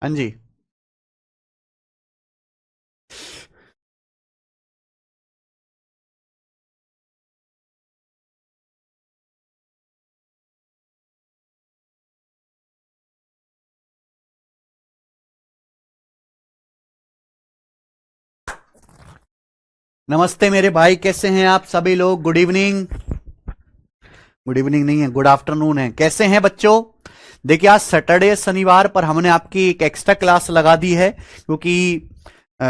हाँ जी। नमस्ते मेरे भाई, कैसे हैं आप सभी लोग? Good evening. गुड इवनिंग नहीं है, गुड आफ्टरनून है। कैसे हैं बच्चों? देखिए, आज सैटरडे शनिवार पर हमने आपकी एक एक्स्ट्रा क्लास लगा दी है, क्योंकि अ,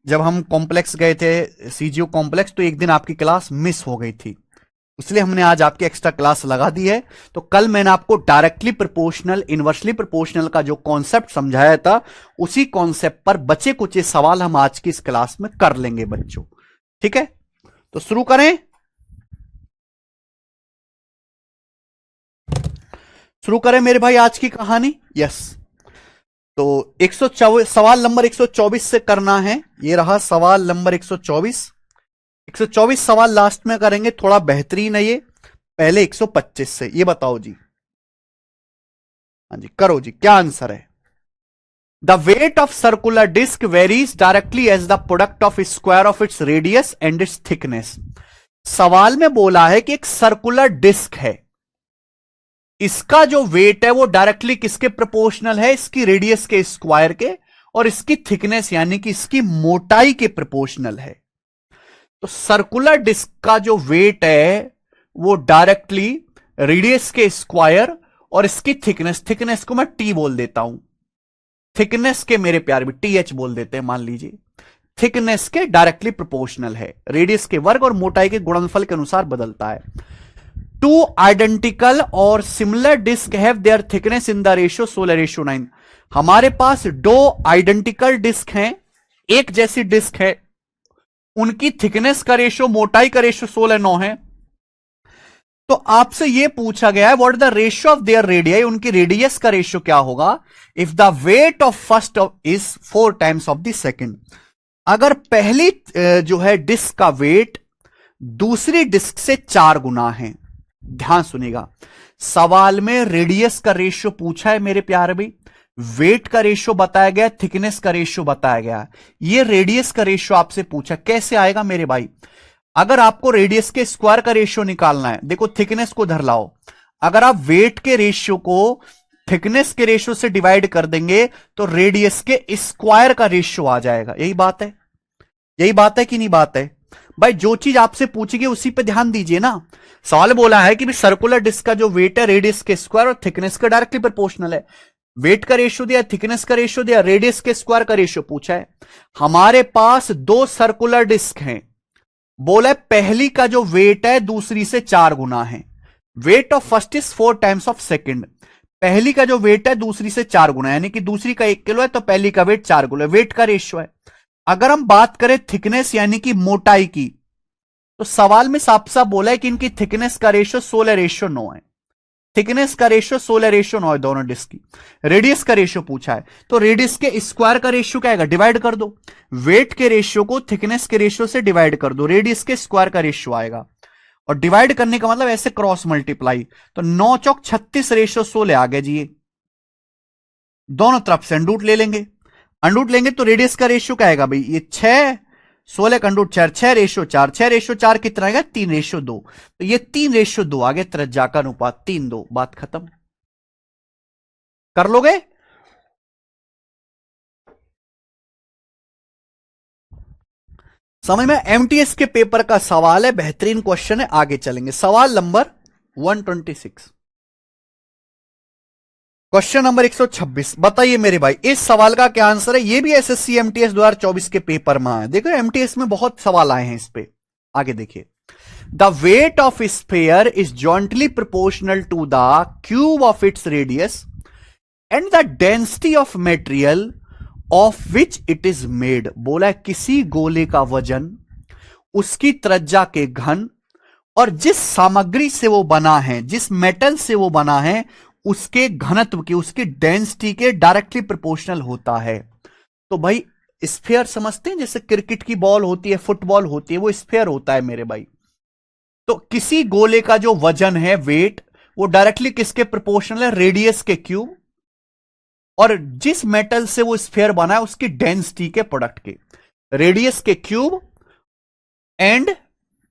जब हम कॉम्प्लेक्स गए थे, सीजीओ कॉम्प्लेक्स, तो एक दिन आपकी क्लास मिस हो गई थी। इसलिए हमने आज आपकी एक्स्ट्रा क्लास लगा दी है। तो कल मैंने आपको डायरेक्टली प्रोपोर्शनल, इनवर्सली प्रोपोर्शनल का जो कॉन्सेप्ट समझाया था, उसी कॉन्सेप्ट पर बचे कुछ सवाल हम आज की इस क्लास में कर लेंगे बच्चों। ठीक है, तो शुरू करें। शुरू करें मेरे भाई आज की कहानी। यस। तो 124 सवाल नंबर 124 से करना है। ये रहा सवाल नंबर 124। 124 सवाल लास्ट में करेंगे, थोड़ा बेहतरीन है ये। पहले 125 से ये बताओ जी। हाँ जी, करो जी, क्या आंसर है? The weight of circular disc varies directly as the product of square of its radius and its thickness. सवाल में बोला है कि एक सर्कुलर डिस्क है, इसका जो वेट है वो डायरेक्टली किसके प्रोपोर्शनल है? इसकी रेडियस के स्क्वायर के, और इसकी थिकनेस यानी कि इसकी मोटाई के प्रोपोर्शनल है। तो सर्कुलर डिस्क का जो वेट है वो डायरेक्टली रेडियस के स्क्वायर और इसकी थिकनेस, थिकनेस को मैं टी बोल देता हूं, थिकनेस के मेरे प्यार में टी एच बोल देते हैं, मान लीजिए, थिकनेस के डायरेक्टली प्रोपोर्शनल है। रेडियस के वर्ग और मोटाई के गुणनफल के अनुसार बदलता है। टू आइडेंटिकल और similar disc have their thickness in the ratio 16:9। हमारे पास दो आइडेंटिकल डिस्क हैं, एक जैसी डिस्क है, उनकी थिकनेस का रेशियो, मोटाई का रेशियो 16:9 है। तो आपसे यह पूछा गया है what the ratio of their radii, उनकी रेडियस का रेशियो क्या होगा if the weight of first is 4 times of the second. अगर पहली जो है डिस्क का वेट दूसरी डिस्क से 4 गुना है। ध्यान सुनिएगा, सवाल में रेडियस का रेशियो पूछा है मेरे प्यारे भाई, वेट का रेशियो बताया गया, थिकनेस का रेशियो बताया गया। ये रेडियस का रेशियो आपसे पूछा, कैसे आएगा मेरे भाई? अगर आपको रेडियस के स्क्वायर का रेशियो निकालना है, देखो थिकनेस को धर लाओ, अगर आप वेट के रेशियो को थिकनेस के रेशियो से डिवाइड कर देंगे तो रेडियस के स्क्वायर का रेशियो आ जाएगा। यही बात है, यही बात है कि नहीं बात है भाई? जो चीज आपसे पूछेगी उसी पे ध्यान दीजिए ना। सवाल बोला है कि सर्कुलर डिस्क का जो वेट है रेडियस के स्क्वायर और थिकनेस का डायरेक्टली प्रोपोर्शनल है। वेट का रेशियो दिया, थिकनेस का रेशियो दिया, रेडियस के स्क्वायर का रेशियो पूछा है। हमारे पास दो सर्कुलर डिस्क हैं, बोला पहली का जो वेट है दूसरी से 4 गुना है। Weight of first is 4 times of second. पहली का जो वेट है दूसरी से 4 गुना, यानी कि दूसरी का 1 किलो है तो पहली का वेट 4 किलो, वेट का रेशियो है। अगर हम बात करें थिकनेस यानी कि मोटाई की, तो सवाल में साफ साफ बोला है कि इनकी थिकनेस का रेशियो 16:9 है। थिकनेस का रेशियो 16:9 है दोनों डिस्क की। रेडियस का रेशियो पूछा है, तो रेडियस के स्क्वायर का रेशियो क्या आएगा? डिवाइड कर दो। वेट के रेशियो को थिकनेस के रेशियो से डिवाइड कर दो, रेडियस के स्क्वायर का रेशियो आएगा। और डिवाइड करने का मतलब ऐसे क्रॉस मल्टीप्लाई, तो 9 चौक 36 रेशियो 16 आ गया जी। ये दोनों तरफ से अंडूट ले लेंगे, अंडूट लेंगे तो रेडियस का रेशियो क्या आएगा भाई? ये 6, 16 का अंडूट 4, 6:4, 6:4 कितना आएगा? 3:2। तो ये 3:2 आ गया, त्रिज्या का अनुपात 3:2। बात खत्म। कर लोगे? समझ में? एमटीएस के पेपर का सवाल है, बेहतरीन क्वेश्चन है। आगे चलेंगे, सवाल नंबर 126। क्वेश्चन नंबर 126, बताइए मेरे भाई इस सवाल का क्या आंसर है? ये भी एसएससी एमटीएस 2024 के पेपर में आया। देखो एमटीएस में बहुत सवाल आए हैं इस पे। आगे देखिए, the weight of sphere is jointly proportional to the cube of its radius and the density of material of which it is made. बोला है किसी गोले का वजन उसकी त्रिज्या के घन और जिस सामग्री से वो बना है, जिस मेटल से वो बना है, उसके घनत्व की, उसकी डेंसिटी के डायरेक्टली प्रोपोर्शनल होता है। तो भाई स्फेयर समझते हैं, जैसे क्रिकेट की बॉल होती है, फुटबॉल होती है, वो स्फेयर होता है मेरे भाई। तो किसी गोले का जो वजन है, वेट, वो डायरेक्टली किसके प्रोपोर्शनल है? रेडियस के क्यूब और जिस मेटल से वो स्फेयर बना है उसकी डेंसिटी के प्रोडक्ट के, रेडियस के क्यूब एंड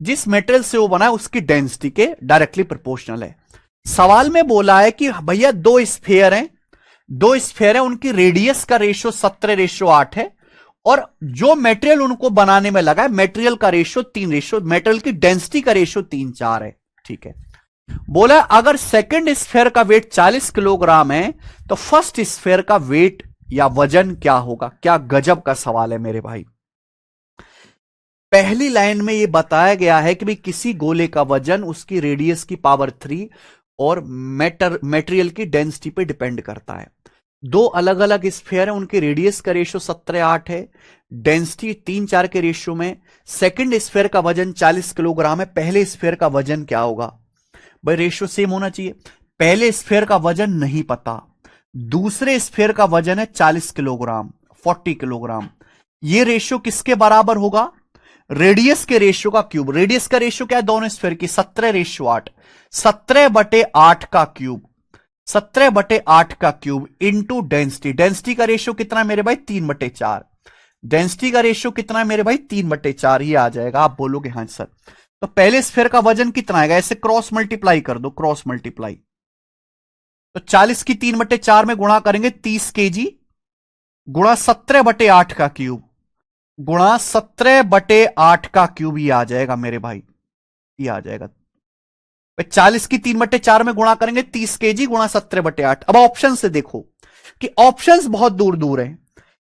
जिस मेटेरियल से वो बना है उसकी डेंसिटी के डायरेक्टली प्रोपोर्शनल है। सवाल में बोला है कि भैया दो स्फेयर हैं, उनकी रेडियस का रेशियो 17:8 है और जो मेटेरियल उनको बनाने में लगा है मेटेरियल का रेशियो 3, मेटेरियल की डेंसिटी का रेशियो 3:4 है। ठीक है, बोला अगर सेकंड स्फेयर का वेट 40 किलोग्राम है तो फर्स्ट स्फेयर का वेट या वजन क्या होगा। क्या गजब का सवाल है मेरे भाई। पहली लाइन में यह बताया गया है कि भाई किसी गोले का वजन उसकी रेडियस की पावर 3 और मेटेरियल की डेंसिटी पे डिपेंड करता है। दो अलग अलग स्फेयर है, उनके रेडियस का रेशियो 17:8 है, डेंसिटी 3:4 के रेशियो में। सेकंड स्फेयर का वजन 40 किलोग्राम है, पहले स्फेयर का वजन क्या होगा भाई, रेशियो सेम होना चाहिए। पहले स्फेयर का वजन नहीं पता, दूसरे स्फेयर का वजन है 40 किलोग्राम, 40 किलोग्राम। ये रेशियो किसके बराबर होगा, रेडियस के रेशियो का क्यूब। रेडियस का रेशियो क्या है दोनों स्फेयर की, 17:8, 17/8 का क्यूब, 17/8 का क्यूब इंटू डेंसिटी। डेंसिटी का रेशियो कितना है मेरे भाई, 3/4। डेंसिटी का रेशियो कितना है मेरे भाई, 3/4 ही आ जाएगा। आप बोलोगे हाँ सर, तो पहले स्फेयर का वजन कितना आएगा, ऐसे क्रॉस मल्टीप्लाई कर दो, क्रॉस मल्टीप्लाई। तो 40 की 3/4 में गुणा करेंगे 30 केजी, गुणा 17/8 का क्यूब, गुणा 17/8 का क्यूब, ये आ जाएगा मेरे भाई, ये आ जाएगा। 40 की 3/4 में गुणा करेंगे 30 केजी गुणा 17/8। अब ऑप्शन से देखो कि ऑप्शंस बहुत दूर दूर हैं,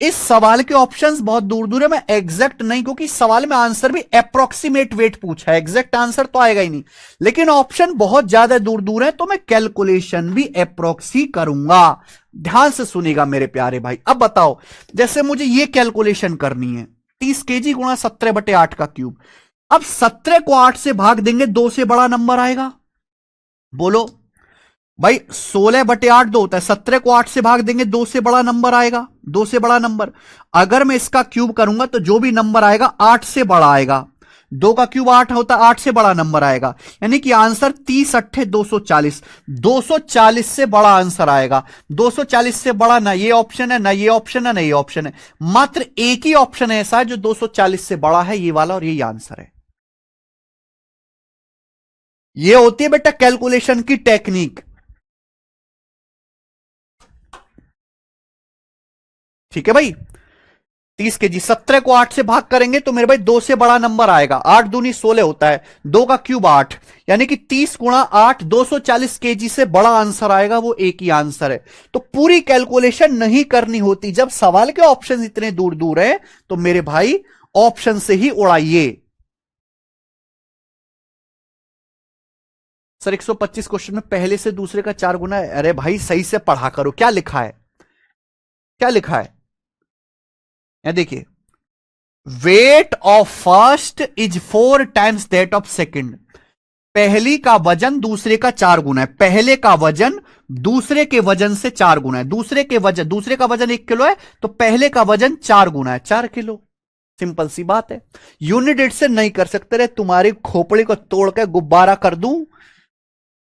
इस सवाल के ऑप्शंस बहुत दूर दूर है। मैं एग्जैक्ट नहीं, क्योंकि सवाल में आंसर भी अप्रोक्सीमेट वेट पूछा है, एग्जैक्ट आंसर तो आएगा ही नहीं, लेकिन ऑप्शन बहुत ज्यादा दूर दूर है तो मैं कैलकुलेशन भी अप्रोक्सी करूंगा। ध्यान से सुनिएगा मेरे प्यारे भाई। अब बताओ, जैसे मुझे ये कैलकुलेशन करनी है, 30 केजी गुणा 17/8 का क्यूब। अब 17 को 8 से भाग देंगे, 2 से बड़ा नंबर आएगा, बोलो भाई। 16/8 2 होता है, 17 को 8 से भाग देंगे, 2 से बड़ा नंबर आएगा, 2 से बड़ा नंबर। अगर मैं इसका क्यूब करूंगा तो जो भी नंबर आएगा 8 से बड़ा आएगा, 2 का क्यूब 8 होता है, 8 से बड़ा नंबर आएगा, यानी कि आंसर 30 अट्ठे 240, 240 से बड़ा आंसर आएगा। 240 से बड़ा ना ये ऑप्शन है, ना ये ऑप्शन है, ना ये ऑप्शन है, मात्र एक ही ऑप्शन है ऐसा जो 240 से बड़ा है, ये वाला, और यही आंसर है। ये होती है बेटा कैलकुलेशन की टेक्निक। ठीक है भाई, 30 केजी, 17 को 8 से भाग करेंगे तो मेरे भाई 2 से बड़ा नंबर आएगा, 8 दूनी 16 होता है, 2 का क्यूब 8, यानी कि 30 गुणा 8 240 केजी से बड़ा आंसर आएगा, वो एक ही आंसर है। तो पूरी कैलकुलेशन नहीं करनी होती, जब सवाल के ऑप्शन इतने दूर दूर है तो मेरे भाई ऑप्शन से ही उड़ाइए। सर 125 क्वेश्चन में पहले से दूसरे का 4 गुना है, अरे भाई सही से पढ़ा करो, क्या लिखा है, क्या लिखा है, देखिए, weight of first is 4 times that of second. पहली का वजन दूसरे का 4 गुना है, पहले का वजन दूसरे के वजन से 4 गुना है, दूसरे का वजन 1 किलो है तो पहले का वजन 4 गुना है, 4 किलो। सिंपल सी बात है, यूनिट डेट से नहीं कर सकते रे, तुम्हारी खोपड़ी को तोड़ के गुब्बारा कर दूं।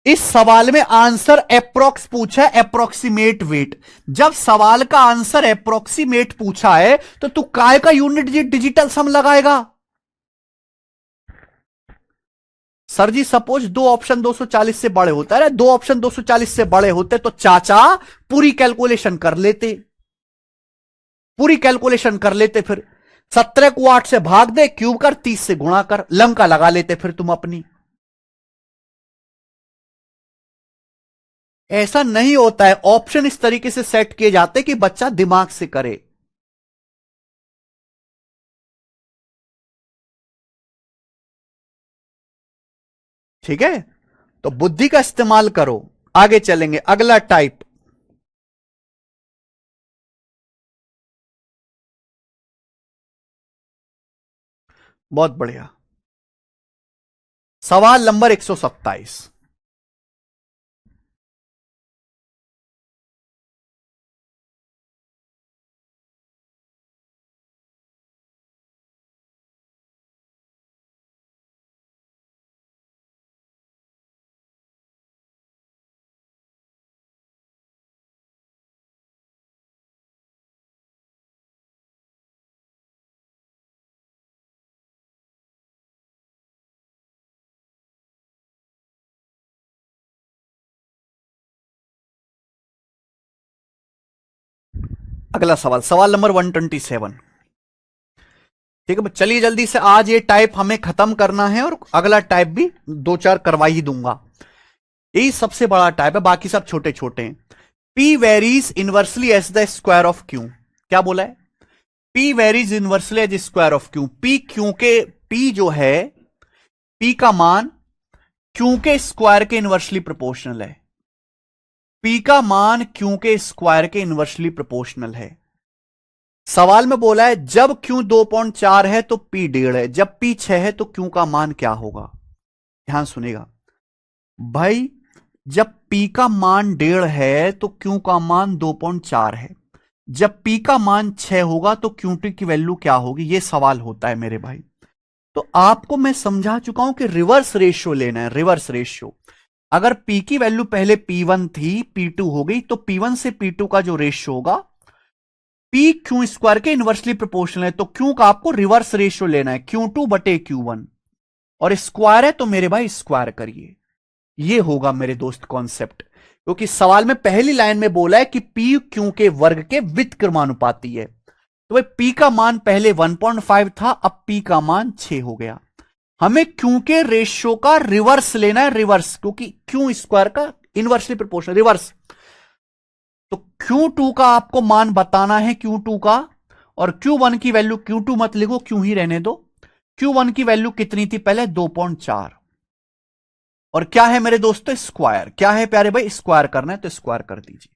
इस सवाल में आंसर अप्रोक्स पूछा है, अप्रोक्सीमेट वेट। जब सवाल का आंसर अप्रोक्सीमेट पूछा है तो तू काय का यूनिट डिजिटल सम लगाएगा। सर जी सपोज दो ऑप्शन 240 से बड़े होता है, दो ऑप्शन 240 से बड़े होते तो चाचा पूरी कैलकुलेशन कर लेते, पूरी कैलकुलेशन कर लेते, फिर 17 को 8 से भाग दे, क्यूब कर, 30 से गुणा कर, लंका लगा लेते फिर तुम अपनी। ऐसा नहीं होता है, ऑप्शन इस तरीके से सेट किए जाते कि बच्चा दिमाग से करे। ठीक है, तो बुद्धि का इस्तेमाल करो। आगे चलेंगे, अगला टाइप। बहुत बढ़िया, सवाल नंबर 127। अगला सवाल, सवाल नंबर 127। ठीक है, चलिए जल्दी से, आज ये टाइप हमें खत्म करना है और अगला टाइप भी दो चार करवा ही दूंगा। यही सबसे बड़ा टाइप है, बाकी सब छोटे छोटे हैं। P varies inversely as the square of Q। क्या बोला है? P varies inversely as square of Q। P Q के, P जो है, P का मान Q के स्क्वायर के इनवर्सली प्रोपोर्शनल है। P का मान Q के स्क्वायर के इनवर्सली प्रोपोर्शनल है। सवाल में बोला है जब Q 2.4 है तो P 1.5 है, जब P 6 है तो Q का मान क्या होगा? ध्यान सुनेगा भाई, जब P का मान 1.5 है तो Q का मान 2.4 है, जब P का मान 6 होगा तो QT की वैल्यू क्या होगी? यह सवाल होता है मेरे भाई। तो आपको मैं समझा चुका हूं कि रिवर्स रेशियो लेना है, रिवर्स रेशियो। अगर P की वैल्यू पहले P1 थी, P2 हो गई, तो P1 से P2 का जो रेशियो होगा P Q स्क्वायर के इनवर्सली प्रोपोर्शनल है, तो Q का आपको रिवर्स रेशियो लेना है, Q2 बटे Q1, और स्क्वायर है तो मेरे भाई स्क्वायर करिए। ये होगा मेरे दोस्त कॉन्सेप्ट, क्योंकि सवाल में पहली लाइन में बोला है कि P Q के वर्ग के व्युत्क्रमानुपाती है। तो भाई P का मान पहले 1.5 था, अब P का मान 6 हो गया। हमें Q के रेशियो का रिवर्स लेना है, रिवर्स, क्योंकि Q स्क्वायर का इनवर्सली प्रोपोर्शनल, रिवर्स। तो Q2 का आपको मान बताना है, Q2 का, और Q1 की वैल्यू, Q2 मत लिखो, Q ही रहने दो। Q1 की वैल्यू कितनी थी पहले? 2.4, और क्या है मेरे दोस्तों? स्क्वायर। क्या है प्यारे भाई? स्क्वायर करना है तो स्क्वायर कर दीजिए।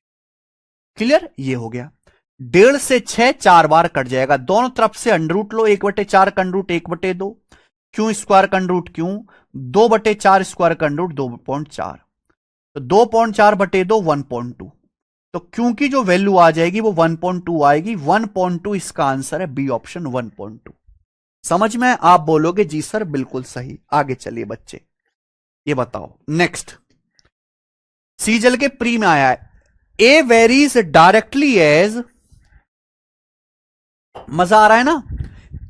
क्लियर? ये हो गया। 1.5 से 6 4 बार कट जाएगा, दोनों तरफ से अंडर रूट लो, 1/4 का अंडर रूट 1/2, Q स्क्वायर का अंडर रूट Q, 2/4 स्क्वायर का अंडर रूट 2.4, तो 2.4/2 1.2, तो Q की जो वैल्यू आ जाएगी वो 1.2 आएगी। 1.2 इसका आंसर है, बी ऑप्शन 1.2। समझ में? आप बोलोगे जी सर बिल्कुल सही। आगे चलिए बच्चे, ये बताओ नेक्स्ट। सी जल के प्री में आया है, ए वेरीज डायरेक्टली एज, मजा आ रहा है ना?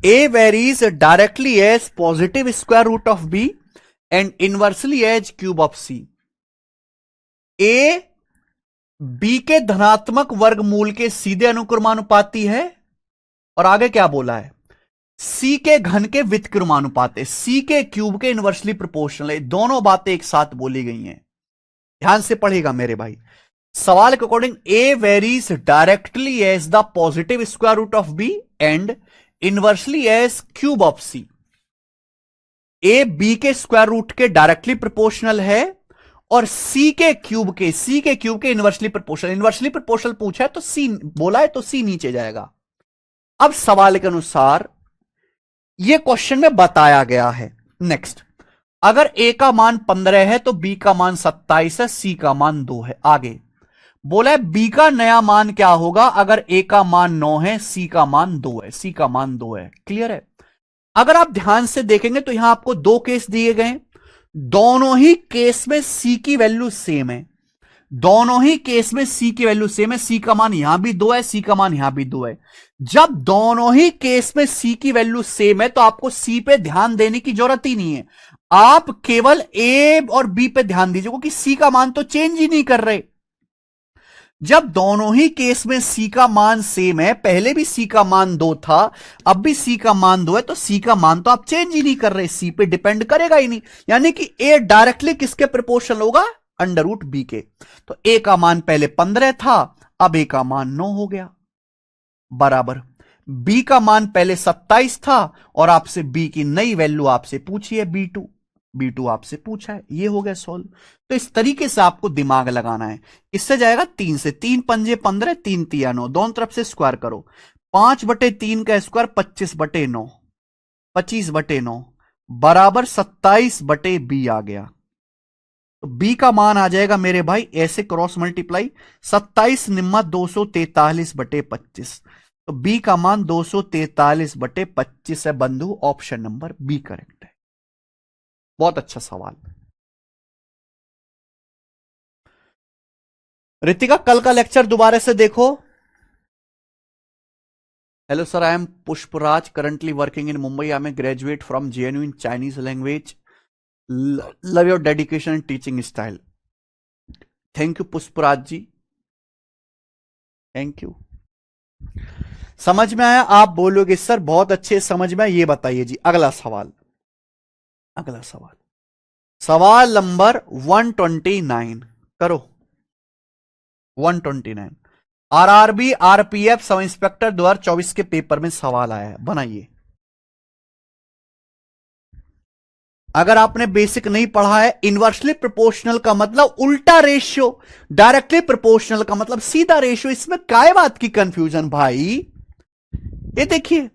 A varies directly as positive square root of B and inversely as cube of C. A B के धनात्मक वर्गमूल के सीधे अनुक्रमानुपाती है, और आगे क्या बोला है? सी के घन के व्युत्क्रमानुपाती, सी के क्यूब के इनवर्सली प्रोपोर्शनल है। दोनों बातें एक साथ बोली गई हैं, ध्यान से पढ़ेगा मेरे भाई। सवाल के according A varies directly as the positive square root of B and inversely as cube of C. A B के स्क्वायर रूट के डायरेक्टली प्रोपोर्शनल है, और सी के क्यूब के इनवर्सली प्रोपोर्शनल। इनवर्सली प्रोपोर्शनल पूछा है तो सी बोला है, तो सी नीचे जाएगा। अब सवाल के अनुसार यह क्वेश्चन में बताया गया है। नेक्स्ट, अगर ए का मान 15 है तो बी का मान 27 है, सी का मान 2 है। आगे बोला है बी का नया मान क्या होगा अगर ए का मान 9 है, सी का मान 2 है, सी का मान 2 है। क्लियर है? अगर आप ध्यान से देखेंगे तो यहां आपको दो केस दिए गए, दोनों ही केस में सी की वैल्यू सेम है, दोनों ही केस में सी की वैल्यू सेम है। सी का मान यहां भी 2 है, सी का मान यहां भी 2 है। जब दोनों ही केस में सी की वैल्यू सेम है तो आपको सी पे ध्यान देने की जरूरत ही नहीं है, आप केवल ए और बी पे ध्यान दीजिए, क्योंकि सी का मान तो चेंज ही नहीं कर रहे। जब दोनों ही केस में सी का मान सेम है, पहले भी सी का मान 2 था, अब भी सी का मान 2 है, तो सी का मान तो आप चेंज ही नहीं कर रहे, सी पे डिपेंड करेगा ही नहीं। यानी कि ए डायरेक्टली किसके प्रोपोर्शनल होगा? अंडर रूट बी के। तो ए का मान पहले 15 था, अब ए का मान 9 हो गया, बराबर बी का मान पहले 27 था, और आपसे बी की नई वैल्यू आपसे पूछी है बी टू आपसे पूछा है। ये हो गया सॉल्व। तो इस तरीके से आपको दिमाग लगाना है। इससे जाएगा 3 से, 3 पंजे 15, 3 तिया 9, दोनों तरफ से स्क्वायर करो। 5/3 का स्क्वायर 25/9, 25/9 बराबर 27/बी आ गया। तो बी का मान आ जाएगा मेरे भाई, ऐसे क्रॉस मल्टीप्लाई, 27 निम्मा 243/25। तो बी का मान 243/25 है बंधु। ऑप्शन नंबर बी करेक्ट है। बहुत अच्छा सवाल। रितिका, कल का लेक्चर दोबारा से देखो। Hello sir, I am Pushpraj, currently working in Mumbai. I am a graduate from JNU in Chinese language. Love your dedication and teaching style. Thank you Pushpraj ji, thank you. समझ में आया? आप बोलोगे सर बहुत अच्छे समझ में आया। ये बताइए जी अगला सवाल। अगला सवाल, सवाल नंबर 129 करो। 129, आरआरबी आरपीएफ सब इंस्पेक्टर 2024 के पेपर में सवाल आया है, बनाइए। अगर आपने बेसिक नहीं पढ़ा है, इनवर्सली प्रोपोर्शनल का मतलब उल्टा रेशियो, डायरेक्टली प्रोपोर्शनल का मतलब सीधा रेशियो, इसमें काय बात की कंफ्यूजन भाई? ये देखिए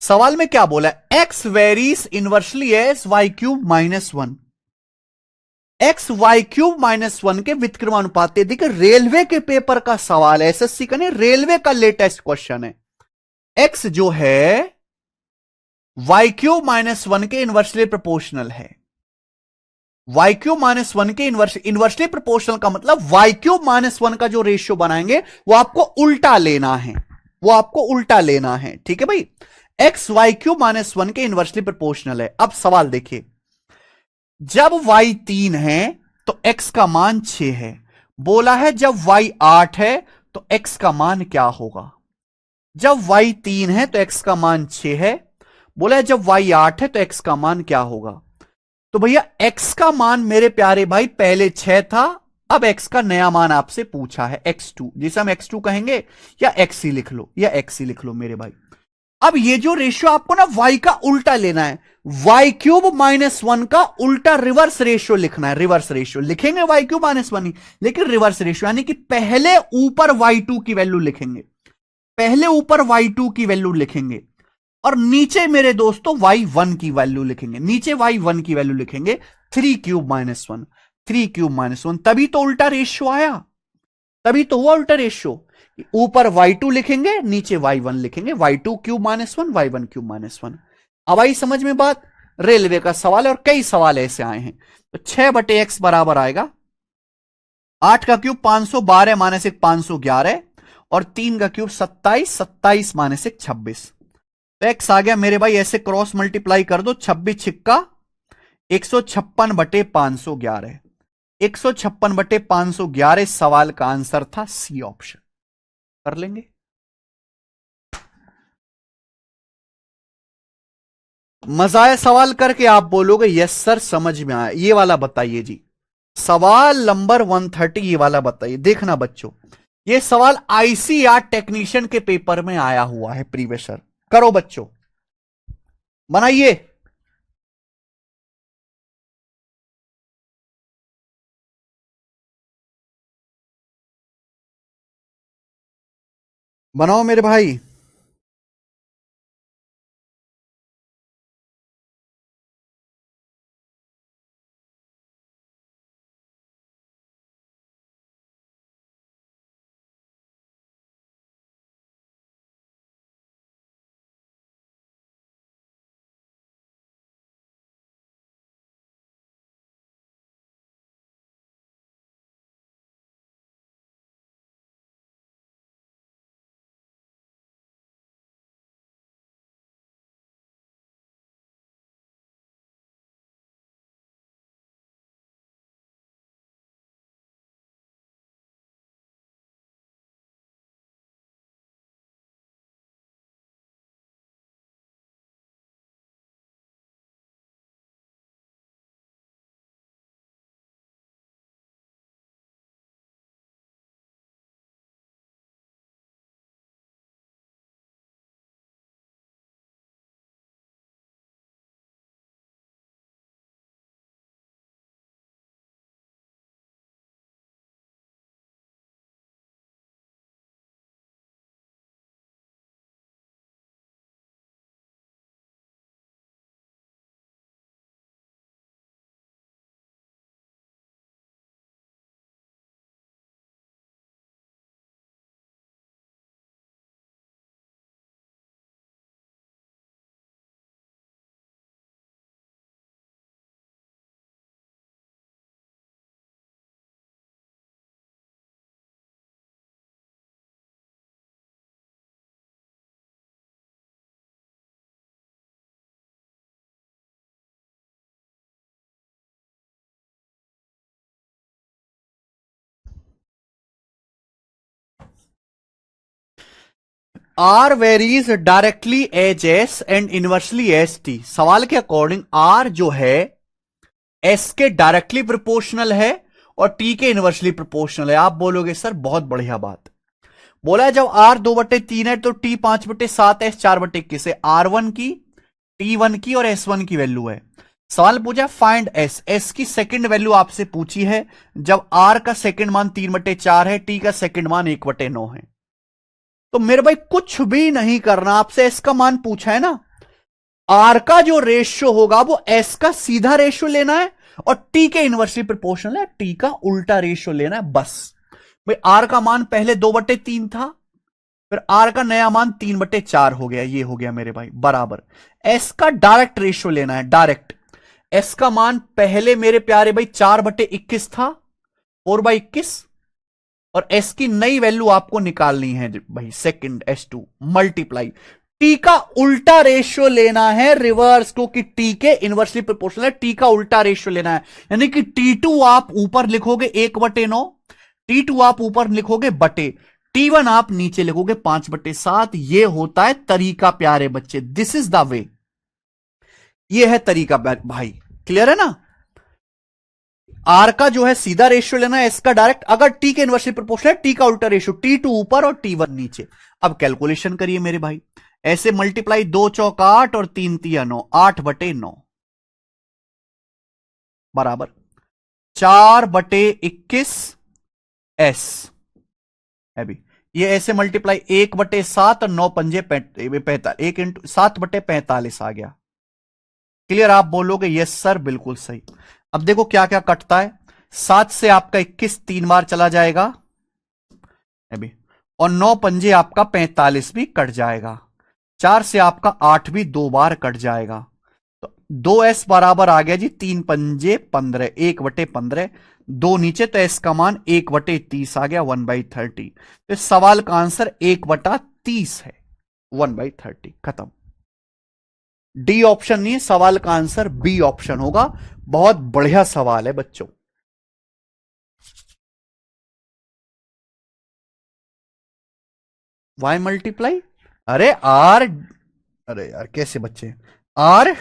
सवाल में क्या बोला है, X varies inversely as Y cube minus one. X Y cube minus one के व्युत्क्रमानुपात। देखिए रेलवे के पेपर का सवाल है, एसएससी का नहीं, रेलवे का लेटेस्ट क्वेश्चन है। एक्स जो है वाई क्यूब माइनस वन के इनवर्सली प्रोपोर्शनल है। वाई क्यूब माइनस वन के इनवर्सली प्रोपोर्शनल का मतलब वाई क्यूब माइनस वन का जो रेशियो बनाएंगे वो आपको उल्टा लेना है, वो आपको उल्टा लेना है, ठीक है भाई। X Y cube minus one के इनवर्सली प्रोपोर्शनल है। अब सवाल देखिए, जब y 3 है तो x का मान 6 है। बोला है जब y 8 है तो x का मान क्या होगा? जब y 3 है तो x का मान 6 है। बोला है जब y 8 है तो x का मान क्या होगा? तो भैया x का मान मेरे प्यारे भाई पहले 6 था, अब x का नया मान आपसे पूछा है x2, जिसे हम x2 कहेंगे, या x ही लिख लो, या x ही लिख लो मेरे भाई। अब ये जो रेशियो आपको ना y का उल्टा लेना है, वाई क्यूब माइनस वन का उल्टा रिवर्स रेशियो लिखना है। रिवर्स रेशियो लिखेंगे वाई क्यूब माइनस वन ही, लेकिन रिवर्स रेशियो यानी कि पहले ऊपर y2 की वैल्यू लिखेंगे, पहले ऊपर y2 की वैल्यू लिखेंगे और नीचे मेरे दोस्तों y1 की वैल्यू लिखेंगे, नीचे y1 की वैल्यू लिखेंगे। 3 cube minus one, 3 cube minus one, तभी तो उल्टा रेशियो आया, तभी तो हुआ उल्टा रेशियो। ऊपर y2 लिखेंगे, नीचे y1 लिखेंगे, y2 cube minus one, y1 cube minus one. अब आई समझ में बात? रेलवे का सवाल है और कई सवाल ऐसे आए हैं। तो 6/x बराबर आएगा 8 का क्यूब 512 माइनस एक 511, और 3 का क्यूब 27, 27 माइनस एक 26। तो एक्स आ गया मेरे भाई, ऐसे क्रॉस मल्टीप्लाई कर दो, 26 छिक्का 156/511, 156/511 सवाल का आंसर था सी ऑप्शन। कर लेंगे? मजा आया सवाल करके? आप बोलोगे यस सर समझ में आया। ये वाला बताइए जी, सवाल नंबर 130, ये वाला बताइए। देखना बच्चों, ये सवाल आईसीआर टेक्नीशियन के पेपर में आया हुआ है प्रीवियस ईयर। करो बच्चों, बनाइए। बनाओ मेरे भाई। R varies directly H S and inversely S T. सवाल के अकॉर्डिंग आर जो है एस के डायरेक्टली प्रोपोर्शनल है और टी के इनवर्सली प्रोपोर्शनल है। आप बोलोगे सर बहुत बढ़िया बात। बोला है जब आर 2/3 है तो टी 5/7 एस 4/21 है। आर वन की, टी वन की और एस वन की वैल्यू है। सवाल पूछा फाइंड एस, एस की सेकंड वैल्यू आपसे पूछी है जब आर का सेकंड मान 3/4 है, टी का सेकंड मान 1/9 है। तो मेरे भाई कुछ भी नहीं करना, आपसे एस का मान पूछा है ना, आर का जो रेशियो होगा वो एस का सीधा रेशियो लेना है और टी के इनवर्सली प्रोपोर्शनल है, टी का उल्टा रेशियो लेना है बस। भाई आर का मान पहले 2/3 था, फिर आर का नया मान 3/4 हो गया, ये हो गया मेरे भाई बराबर। एस का डायरेक्ट रेशियो लेना है, डायरेक्ट। एस का मान पहले मेरे प्यारे भाई 4/21 था, 4/21, और एस की नई वैल्यू आपको निकालनी है भाई सेकंड S2 मल्टीप्लाई। टी का उल्टा रेशियो लेना है रिवर्स, क्योंकि टी के इनवर्सली प्रोपोर्शनल है, टी का उल्टा रेशियो लेना है। यानी कि T2 आप ऊपर लिखोगे 1/9, T2 आप ऊपर लिखोगे बटे, T1 आप नीचे लिखोगे 5/7। ये होता है तरीका प्यारे बच्चे, दिस इज द वे, ये है तरीका भाई। क्लियर है ना? आर का जो है सीधा रेशियो लेना है, एस का डायरेक्ट। अगर टी के इनवर्सली प्रोपोर्शनल है, टी का उल्टा रेशियो, T2 ऊपर और T1 नीचे। अब कैलकुलेशन करिए मेरे भाई, ऐसे मल्टीप्लाई, 2 चौक 8 और 3 तिया 9, 8/9 बराबर 4/21 एस। अभी ये ऐसे मल्टीप्लाई 1/7 और 9 पंजे 45, 1 इंटू 7/45 आ गया। क्लियर? आप बोलोगे यस सर बिल्कुल सही। अब देखो क्या क्या कटता है, 7 से आपका 21 3 बार चला जाएगा अभी, और 9 पंजे आपका 45 भी कट जाएगा, 4 से आपका 8 भी 2 बार कट जाएगा। तो 2s बराबर आ गया जी 3 पंजे 15, 1/15, 2 नीचे, तो s का मान 1/30 आ गया, 1/30। तो इस सवाल का आंसर 1/30 है, 1/30 खत्म। डी ऑप्शन नहीं, सवाल का आंसर बी ऑप्शन होगा। बहुत बढ़िया सवाल है बच्चों। वाई मल्टीप्लाई, अरे आर, अरे यार कैसे बच्चे, आर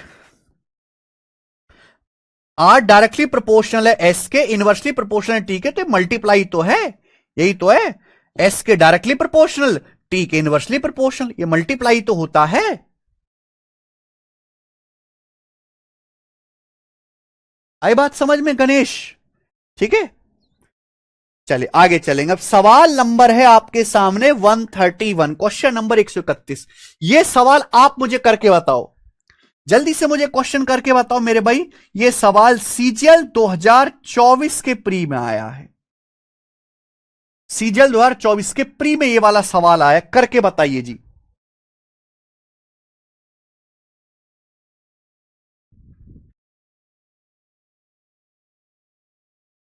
आर डायरेक्टली प्रोपोर्शनल है एस के, इनवर्सली प्रोपोर्शनल टी के, तो मल्टीप्लाई तो है, यही तो है। एस के डायरेक्टली प्रोपोर्शनल, टी के इनवर्सली प्रोपोर्शनल, ये मल्टीप्लाई तो होता है। आई बात समझ में गणेश? ठीक है, चलिए आगे चलेंगे। अब सवाल नंबर है आपके सामने 131, क्वेश्चन नंबर 131। ये सवाल आप मुझे करके बताओ, जल्दी से मुझे क्वेश्चन करके बताओ मेरे भाई। ये सवाल सीजीएल 2024 के प्री में आया है, सीजीएल 2024 के प्री में ये वाला सवाल आया, करके बताइए जी।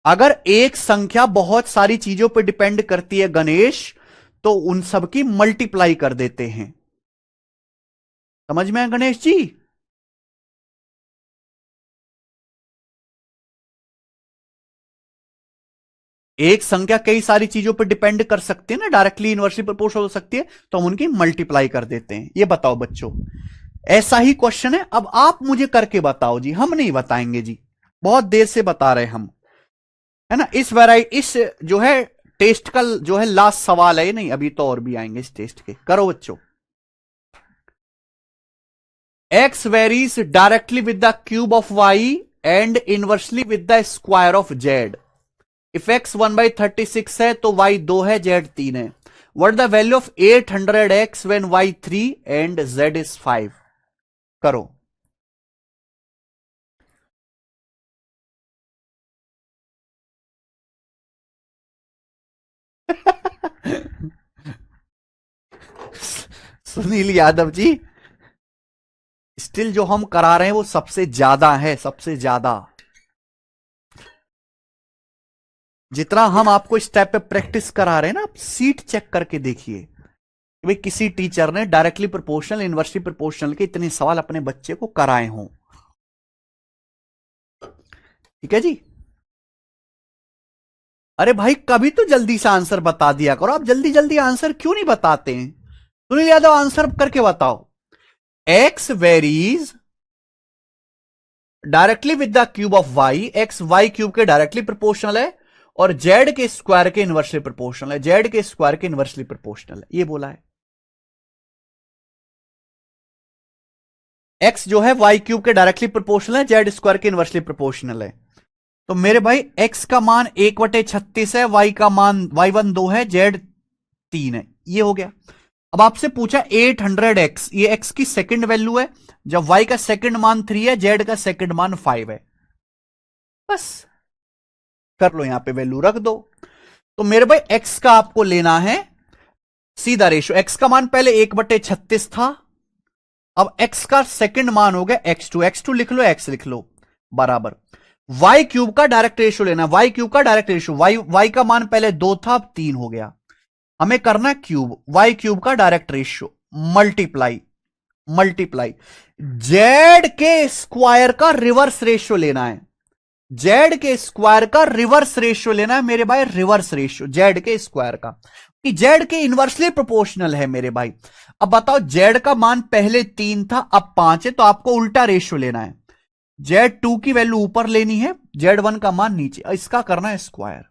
अगर एक संख्या बहुत सारी चीजों पर डिपेंड करती है गणेश, तो उन सब की मल्टीप्लाई कर देते हैं। समझ में है गणेश जी? एक संख्या कई सारी चीजों पर डिपेंड कर सकती है ना, डायरेक्टली इनवर्सली प्रोपोर्शनल हो सकती है, तो हम उनकी मल्टीप्लाई कर देते हैं। ये बताओ बच्चों, ऐसा ही क्वेश्चन है। अब आप मुझे करके बताओ जी, हम नहीं बताएंगे जी, बहुत देर से बता रहे हम, है ना। इस जो है टेस्ट का जो है लास्ट सवाल है ये, नहीं अभी तो और भी आएंगे इस टेस्ट के। करो बच्चों। x varies directly with the cube of y and inversely with the square of z। If x 1/36 है तो y 2 है, z 3 है। What the value of 800x when y 3 and z is 5? करो। सुनील यादव जी, स्टिल जो हम करा रहे हैं वो सबसे ज्यादा है, सबसे ज्यादा। जितना हम आपको इस टाइप पे प्रैक्टिस करा रहे हैं ना, आप सीट चेक करके देखिए कि भाई किसी टीचर ने डायरेक्टली प्रोपोर्शनल, इनवर्सली प्रोपोर्शनल के इतने सवाल अपने बच्चे को कराए हों। ठीक है जी। अरे भाई कभी तो जल्दी से आंसर बता दिया करो, आप जल्दी जल्दी आंसर क्यों नहीं बताते हैं? सुनील यादव आंसर करके बताओ। x varies directly with the cube of y, x y cube के डायरेक्टली प्रोपोर्शनल है और z के स्क्वायर के इनवर्सली प्रोपोर्शनल है, z के स्क्वायर के इनवर्सली प्रोपोर्शनल है, ये बोला है। x जो है y क्यूब के डायरेक्टली प्रोपोर्शनल है, z स्क्वायर के इनवर्सली प्रोपोर्शनल है। तो मेरे भाई x का मान 1/36 है, y का मान y1 2 है, z 3 है, ये हो गया। अब आपसे पूछा 800x, ये x की सेकंड वैल्यू है, जब y का सेकंड मान 3 है, z का सेकंड मान 5 है, बस कर लो, यहां पे वैल्यू रख दो। तो मेरे भाई x का आपको लेना है सीधा रेशियो, x का मान पहले 1/36 था, अब x का सेकंड मान हो गया x2 लिख लो, x लिख लो, बराबर y क्यूब का डायरेक्ट रेशियो लेना, y क्यूब का डायरेक्ट रेशियो, y का मान पहले 2 था, अब 3 हो गया, हमें करना क्यूब, y क्यूब का डायरेक्ट रेशियो मल्टीप्लाई z के स्क्वायर का रिवर्स रेशियो लेना है, z के स्क्वायर का रिवर्स रेशियो लेना है मेरे भाई, रिवर्स रेशियो z के स्क्वायर का, कि z के इनवर्सली प्रोपोर्शनल है मेरे भाई। अब बताओ z का मान पहले 3 था, अब 5 है, तो आपको उल्टा रेशियो लेना है, z2 की वैल्यू ऊपर लेनी है, z1 का मान नीचे, इसका करना है स्क्वायर,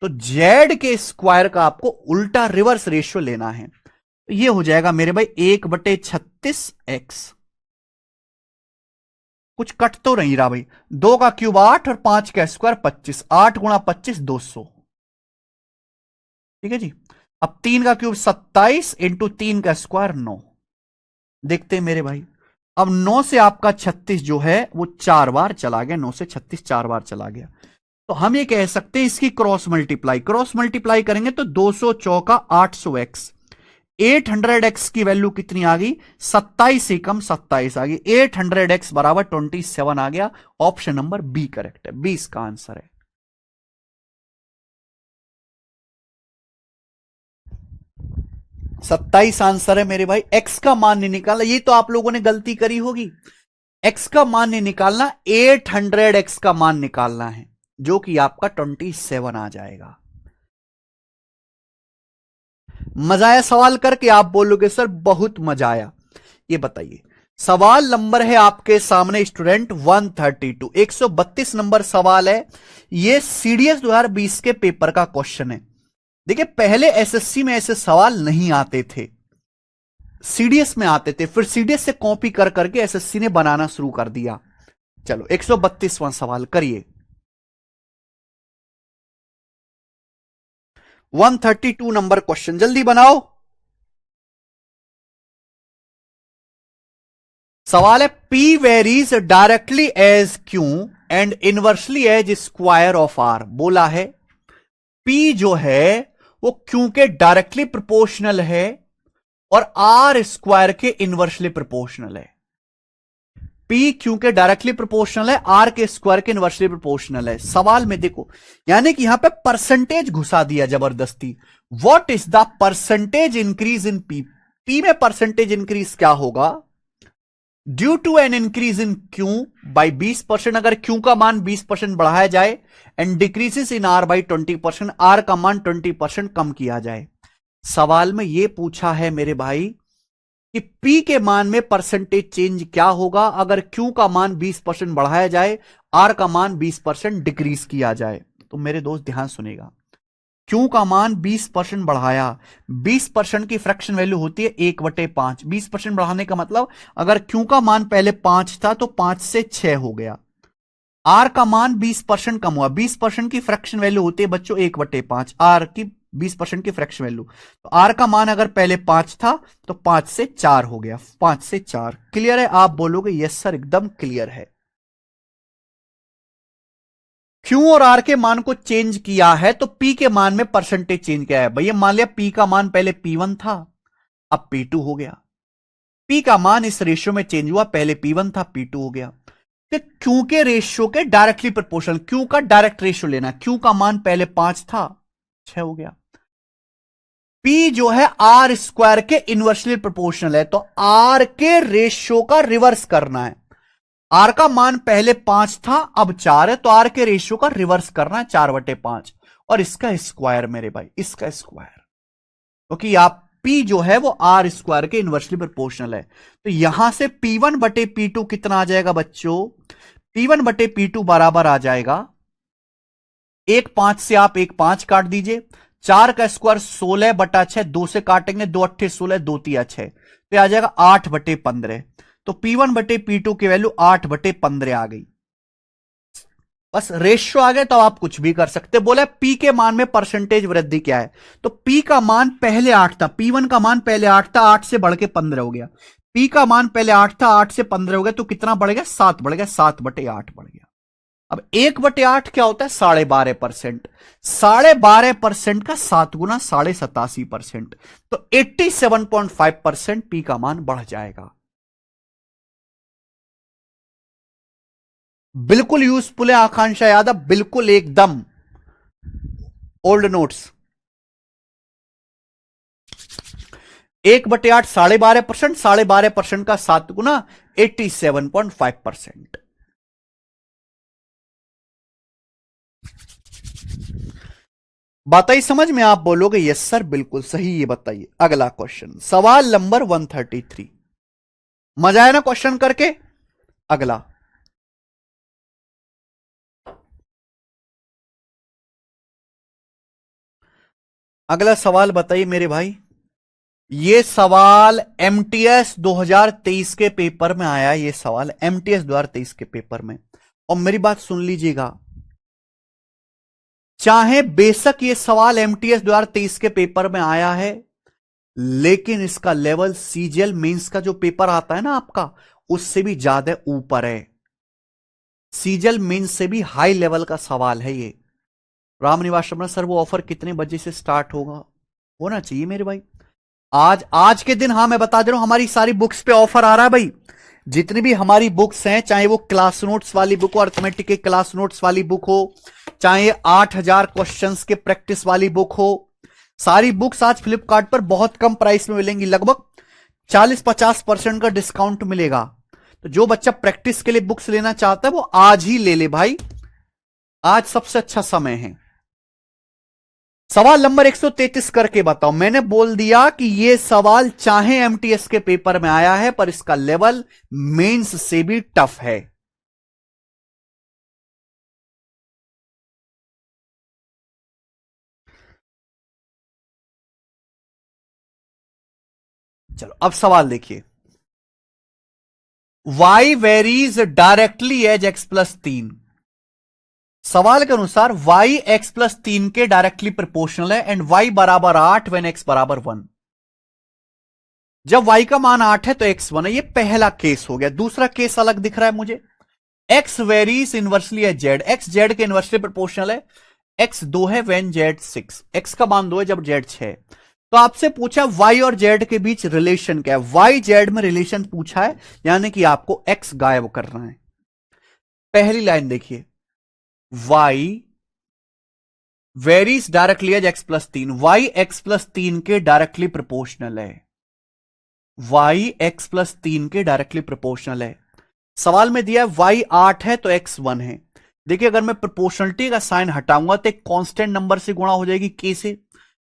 तो z के स्क्वायर का आपको उल्टा रिवर्स रेशियो लेना है, तो ये हो जाएगा मेरे भाई 1/36x, कुछ कट तो नहीं रहा भाई, 2 का क्यूब 8 और 5 का स्क्वायर 25, 8 गुणा 25 200, ठीक है जी। अब 3 का क्यूब 27 इंटू 3 का स्क्वायर 9, देखते हैं मेरे भाई, अब 9 से आपका 36 जो है वो 4 बार चला गया, 9 से 36 4 बार चला गया, तो हम ये कह सकते हैं इसकी क्रॉस मल्टीप्लाई करेंगे तो 200 चौका 800x, 800x की वैल्यू कितनी आ गई, 27 से कम 27 आ गई, 800x बराबर 27 आ गया, ऑप्शन नंबर बी करेक्ट है, बी इसका आंसर है। सत्ताईस आंसर है मेरे भाई, x का मान नहीं निकालना, ये तो आप लोगों ने गलती करी होगी, x का मान नहीं निकालना, 800x का मान निकालना है, जो कि आपका 27 आ जाएगा। मजा आया सवाल करके, आप बोलोगे सर बहुत मजा आया, ये बताइए सवाल नंबर है आपके सामने स्टूडेंट 132, 132 नंबर सवाल है, ये सीडीएस 2020 के पेपर का क्वेश्चन है। देखिए पहले एसएससी में ऐसे सवाल नहीं आते थे, सीडीएस में आते थे, फिर सीडीएस से कॉपी कर करके एसएससी ने बनाना शुरू कर दिया। चलो 132वां सवाल करिए, 132 नंबर क्वेश्चन, जल्दी बनाओ। सवाल है P varies directly as Q and inversely as square of R, बोला है P जो है वो Q के डायरेक्टली प्रोपोर्शनल है और R स्क्वायर के इनवर्सली प्रोपोर्शनल है, P Q के डायरेक्टली प्रोपोर्शनल है, R के स्क्वायर के इनवर्सली प्रोपोर्शनल है। सवाल में देखो यानी कि यहां पे परसेंटेज घुसा दिया जबरदस्ती, what is the percentage increase in P, P में परसेंटेज इंक्रीज क्या होगा, due to an increase in Q by 20%, अगर Q का मान 20% बढ़ाया जाए, and decreases in R by 20%, R का मान 20% कम किया जाए। सवाल में यह पूछा है मेरे भाई कि P के मान में परसेंटेज चेंज क्या होगा अगर Q का मान 20% बढ़ाया जाए, R का मान 20% डिक्रीज किया जाए। तो मेरे दोस्त ध्यान सुनेगा, Q का मान 20% बढ़ाया, 20% की फ्रैक्शन वैल्यू होती है 1/5, 20% बढ़ाने का मतलब अगर Q का मान पहले 5 था तो 5 से 6 हो गया, R का मान 20% कम हुआ, 20% की फ्रैक्शन वैल्यू होती है बच्चों 1/5, R की 20% की फ्रैक्शन वैल्यू, तो R का मान अगर पहले 5 था तो 5 से 4 हो गया, 5 से 4, क्लियर है? आप बोलोगे यस सर एकदम क्लियर है। Q और R के मान को चेंज किया है तो P के मान में परसेंटेज चेंज किया है, भैया मान लिया P का मान पहले P1 था अब P2 हो गया, P का मान इस रेशियो में चेंज हुआ, पहले P1 था P2 हो गया, कि Q के रेशियो के डायरेक्टली प्रोपोर्शनल, Q का डायरेक्ट रेशियो लेना, Q का मान पहले 5 था 6 हो गया, P जो है R स्क्वायर के इनवर्सली प्रोपोर्शनल है, तो R के रेशियो का रिवर्स करना है, R का मान पहले 5 था अब 4 है, तो R के रेशियो का रिवर्स करना है 4/5, और इसका स्क्वायर मेरे भाई, इसका स्क्वायर, क्योंकि आप P जो है वो R स्क्वायर के इनवर्सली प्रोपोर्शनल है। तो यहां से P1 बटे P2 कितना आ जाएगा बच्चों? P1 बटे P2 बराबर आ जाएगा 1/5 से आप 1/5 काट दीजिए, 4 का स्क्वायर 16 बटा 6, 2 से काटेंगे, 2 अट्ठे 16, 2 तिया 6, तो आ जाएगा 8 बटे 15। तो P1 बटे P2 की वैल्यू 8 बटे 15 आ गई। बस रेशियो आ गए तो आप कुछ भी कर सकते। बोला P के मान में परसेंटेज वृद्धि क्या है, तो P का मान पहले 8 था, P1 का मान पहले 8 था, 8 से बढ़ के 15 हो गया। P का मान पहले 8 था, 8 से 15 हो गया, तो कितना बढ़ गया? 7 बढ़ गया, 7 बटे 8 बढ़ गया। अब 1 बटे 8 क्या होता है? 12.5%। 12.5% का 7 गुना 87.5%, तो 87.5% P का मान बढ़ जाएगा। बिल्कुल यूजफुल है आकांक्षा यादव, बिल्कुल एकदम ओल्ड नोट्स। 1 बटे 8 12.5%, 12.5% का 7 गुना 87.5%। बताइए समझ में? आप बोलोगे यस सर बिल्कुल सही। ये बताइए अगला क्वेश्चन, सवाल नंबर 133। मजा आया ना क्वेश्चन करके? अगला अगला सवाल बताइए मेरे भाई। ये सवाल एमटीएस 2023 के पेपर में आया। ये सवाल एमटीएस 2023 के पेपर में, और मेरी बात सुन लीजिएगा, चाहे बेशक ये सवाल एमटीएस 2023 के पेपर में आया है, लेकिन इसका लेवल सीजीएल मेंस का जो पेपर आता है ना आपका, उससे भी ज्यादा ऊपर है। सीजीएल मेंस से भी हाई लेवल का सवाल है ये। रामनिवास शर्मा सर वो ऑफर कितने बजे से स्टार्ट होगा? होना चाहिए मेरे भाई आज के दिन। हाँ मैं बता दे रहा हूं, हमारी सारी बुक्स पे ऑफर आ रहा है भाई। जितनी भी हमारी बुक्स हैं, चाहे वो क्लास नोट्स वाली बुक हो, अर्थमेटिक के क्लास नोट्स वाली बुक हो, चाहे 8000 क्वेश्चंस के प्रैक्टिस वाली बुक हो, सारी बुक्स आज फ्लिपकार्ट पर बहुत कम प्राइस में मिलेंगी। लगभग 40-50% का डिस्काउंट मिलेगा। तो जो बच्चा प्रैक्टिस के लिए बुक्स लेना चाहता है वो आज ही ले ले भाई, आज सबसे अच्छा समय है। सवाल नंबर 133 करके बताओ। मैंने बोल दिया कि यह सवाल चाहे एमटीएस के पेपर में आया है, पर इसका लेवल मेंस से भी टफ है। चलो अब सवाल देखिए। y varies directly as x plus 3। सवाल के अनुसार y x प्लस 3 के डायरेक्टली प्रोपोर्शनल है एंड y बराबर 8 व्हेन x बराबर 1। जब y का मान 8 है तो x 1 है। ये पहला केस हो गया। दूसरा केस अलग दिख रहा है मुझे। x varies inversely as z, x z के इनवर्सली प्रोपोर्शनल है। x 2 है व्हेन z 6, x का मान 2 है जब z 6। तो आपसे पूछा y और z के बीच रिलेशन क्या है। y z में रिलेशन पूछा है, यानी कि आपको x गायब करना है। पहली लाइन देखिए, y varies directly as x plus 3, y x plus 3 के डायरेक्टली प्रोपोर्शनल है। y x प्लस 3 के डायरेक्टली प्रोपोर्शनल है। सवाल में दिया है y 8 है तो x 1 है। देखिए अगर मैं प्रोपोर्शनलिटी का साइन हटाऊंगा तो एक कांस्टेंट नंबर से गुणा हो जाएगी k से।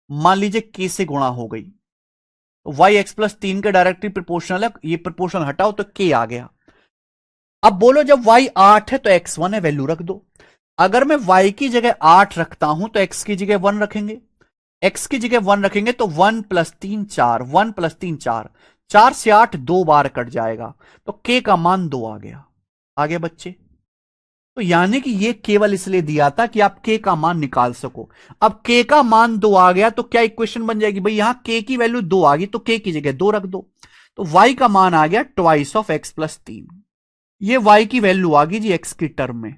मान लीजिए k से गुणा हो गई, तो y x प्लस 3 के डायरेक्टली प्रोपोर्शनल है, ये प्रोपोर्शनल हटाओ तो k आ गया। अब बोलो जब y 8 है तो x 1 है, वैल्यू रख दो। अगर मैं y की जगह 8 रखता हूं तो x की जगह 1 रखेंगे, x की जगह 1 रखेंगे तो 1 प्लस 3 4, 1 प्लस 3 4, 4 से 8 2 बार कट जाएगा, तो k का मान 2 आ गया। आगे बच्चे, तो यानी कि ये केवल इसलिए दिया था कि आप k का मान निकाल सको। अब k का मान 2 आ गया तो क्या इक्वेशन बन जाएगी भाई, यहां k की वैल्यू 2 आ गई तो k की जगह 2 रख दो, तो y का मान आ गया ट्वाइस ऑफ x प्लस 3। ये y की वैल्यू आ गई जी x की टर्म में।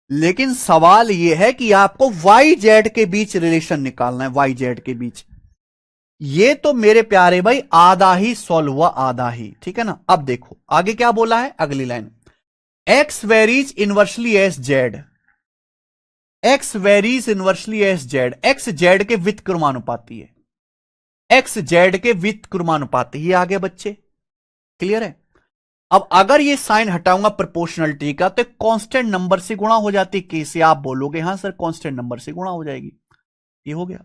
लेकिन सवाल यह है कि आपको y z के बीच रिलेशन निकालना है, y z के बीच। ये तो मेरे प्यारे भाई आधा ही सॉल्व हुआ, आधा ही, ठीक है ना। अब देखो आगे क्या बोला है, अगली line, x varies inversely S Z, x varies inversely S Z, x z के वित्त क्रमानुपाती है, x z के वित्त क्रमानुपाती। ये आगे बच्चे क्लियर है। अब अगर ये साइन हटाऊंगा प्रोपोर्शनलिटी का तो कांस्टेंट नंबर से गुणा हो जाती है k से। आप बोलोगे हां सर कांस्टेंट नंबर से गुणा हो जाएगी, ये हो गया।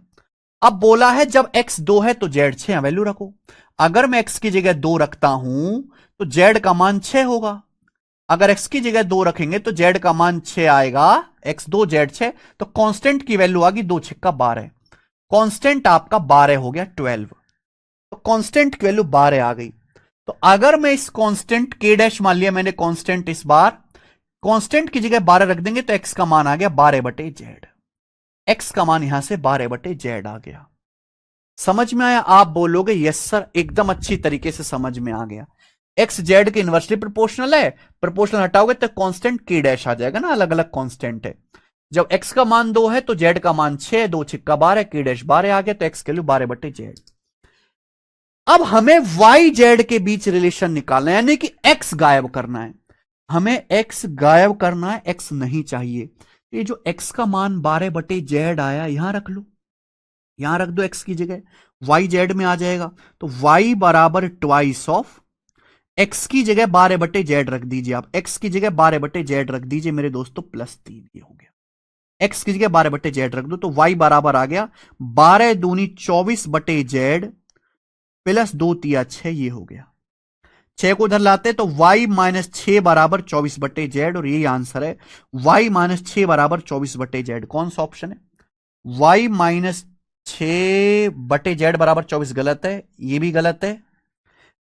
अब बोला है जब x 2 है तो z 6 वैल्यू रखो। अगर मैं x की जगह 2 रखता हूं तो z का मान 6 होगा। अगर x की जगह 2 रखेंगे तो z का मान 6 आएगा। x2 z6, तो कांस्टेंट की वैल्यू आ गई 2 6 12। कांस्टेंट आपका 12 हो गया 12। तो कांस्टेंट की वैल्यू 12 आ गई। तो अगर मैं इस कांस्टेंट k डैश मान लिया मैंने कांस्टेंट, इस बार कांस्टेंट की जगह 12 रख देंगे तो x का मान आ गया 12/z। x का मान यहां से 12/z आ गया। समझ में आया? आप बोलोगे यस सर, एकदम अच्छी तरीके से समझ में आ गया। एक्स जेड के इनवर्सली प्रोपोर्शनल है, प्रोपोर्शनल हटाओगे तो कांस्टेंट के डैश आ जाएगा ना, अलग अलग कांस्टेंट है। जब एक्स का मान 2 है तो जेड का मान 6, 2 6 12, के डैश 12 आ गया, तो एक्स के लिए 12/z। अब हमें वाई जेड के बीच रिलेशन निकालना है, यानी कि एक्स गायब करना है। हमें एक्स गायब करना है, एक्स नहीं चाहिए। ये जो एक्स का मान 12/z आया यहां रख लो, यहां रख दो एक्स की जगह, वाई जेड में आ जाएगा। तो वाई बराबर ट्वाइस ऑफ एक्स की जगह 12/z रख दीजिए। आप एक्स की जगह 12/z रख दीजिए मेरे दोस्तों, +3 ये हो गया। एक्स की जगह 12/z रख दो तो वाई बराबर आ गया 12 दूनी 24/z +2 × 6, ये हो गया। 6 को उधर लाते तो y -6 बराबर 24/z, और यही आंसर है। y -6 बराबर 24/z। कौन सा ऑप्शन है? y -6/z बराबर 24 गलत है, ये भी गलत है।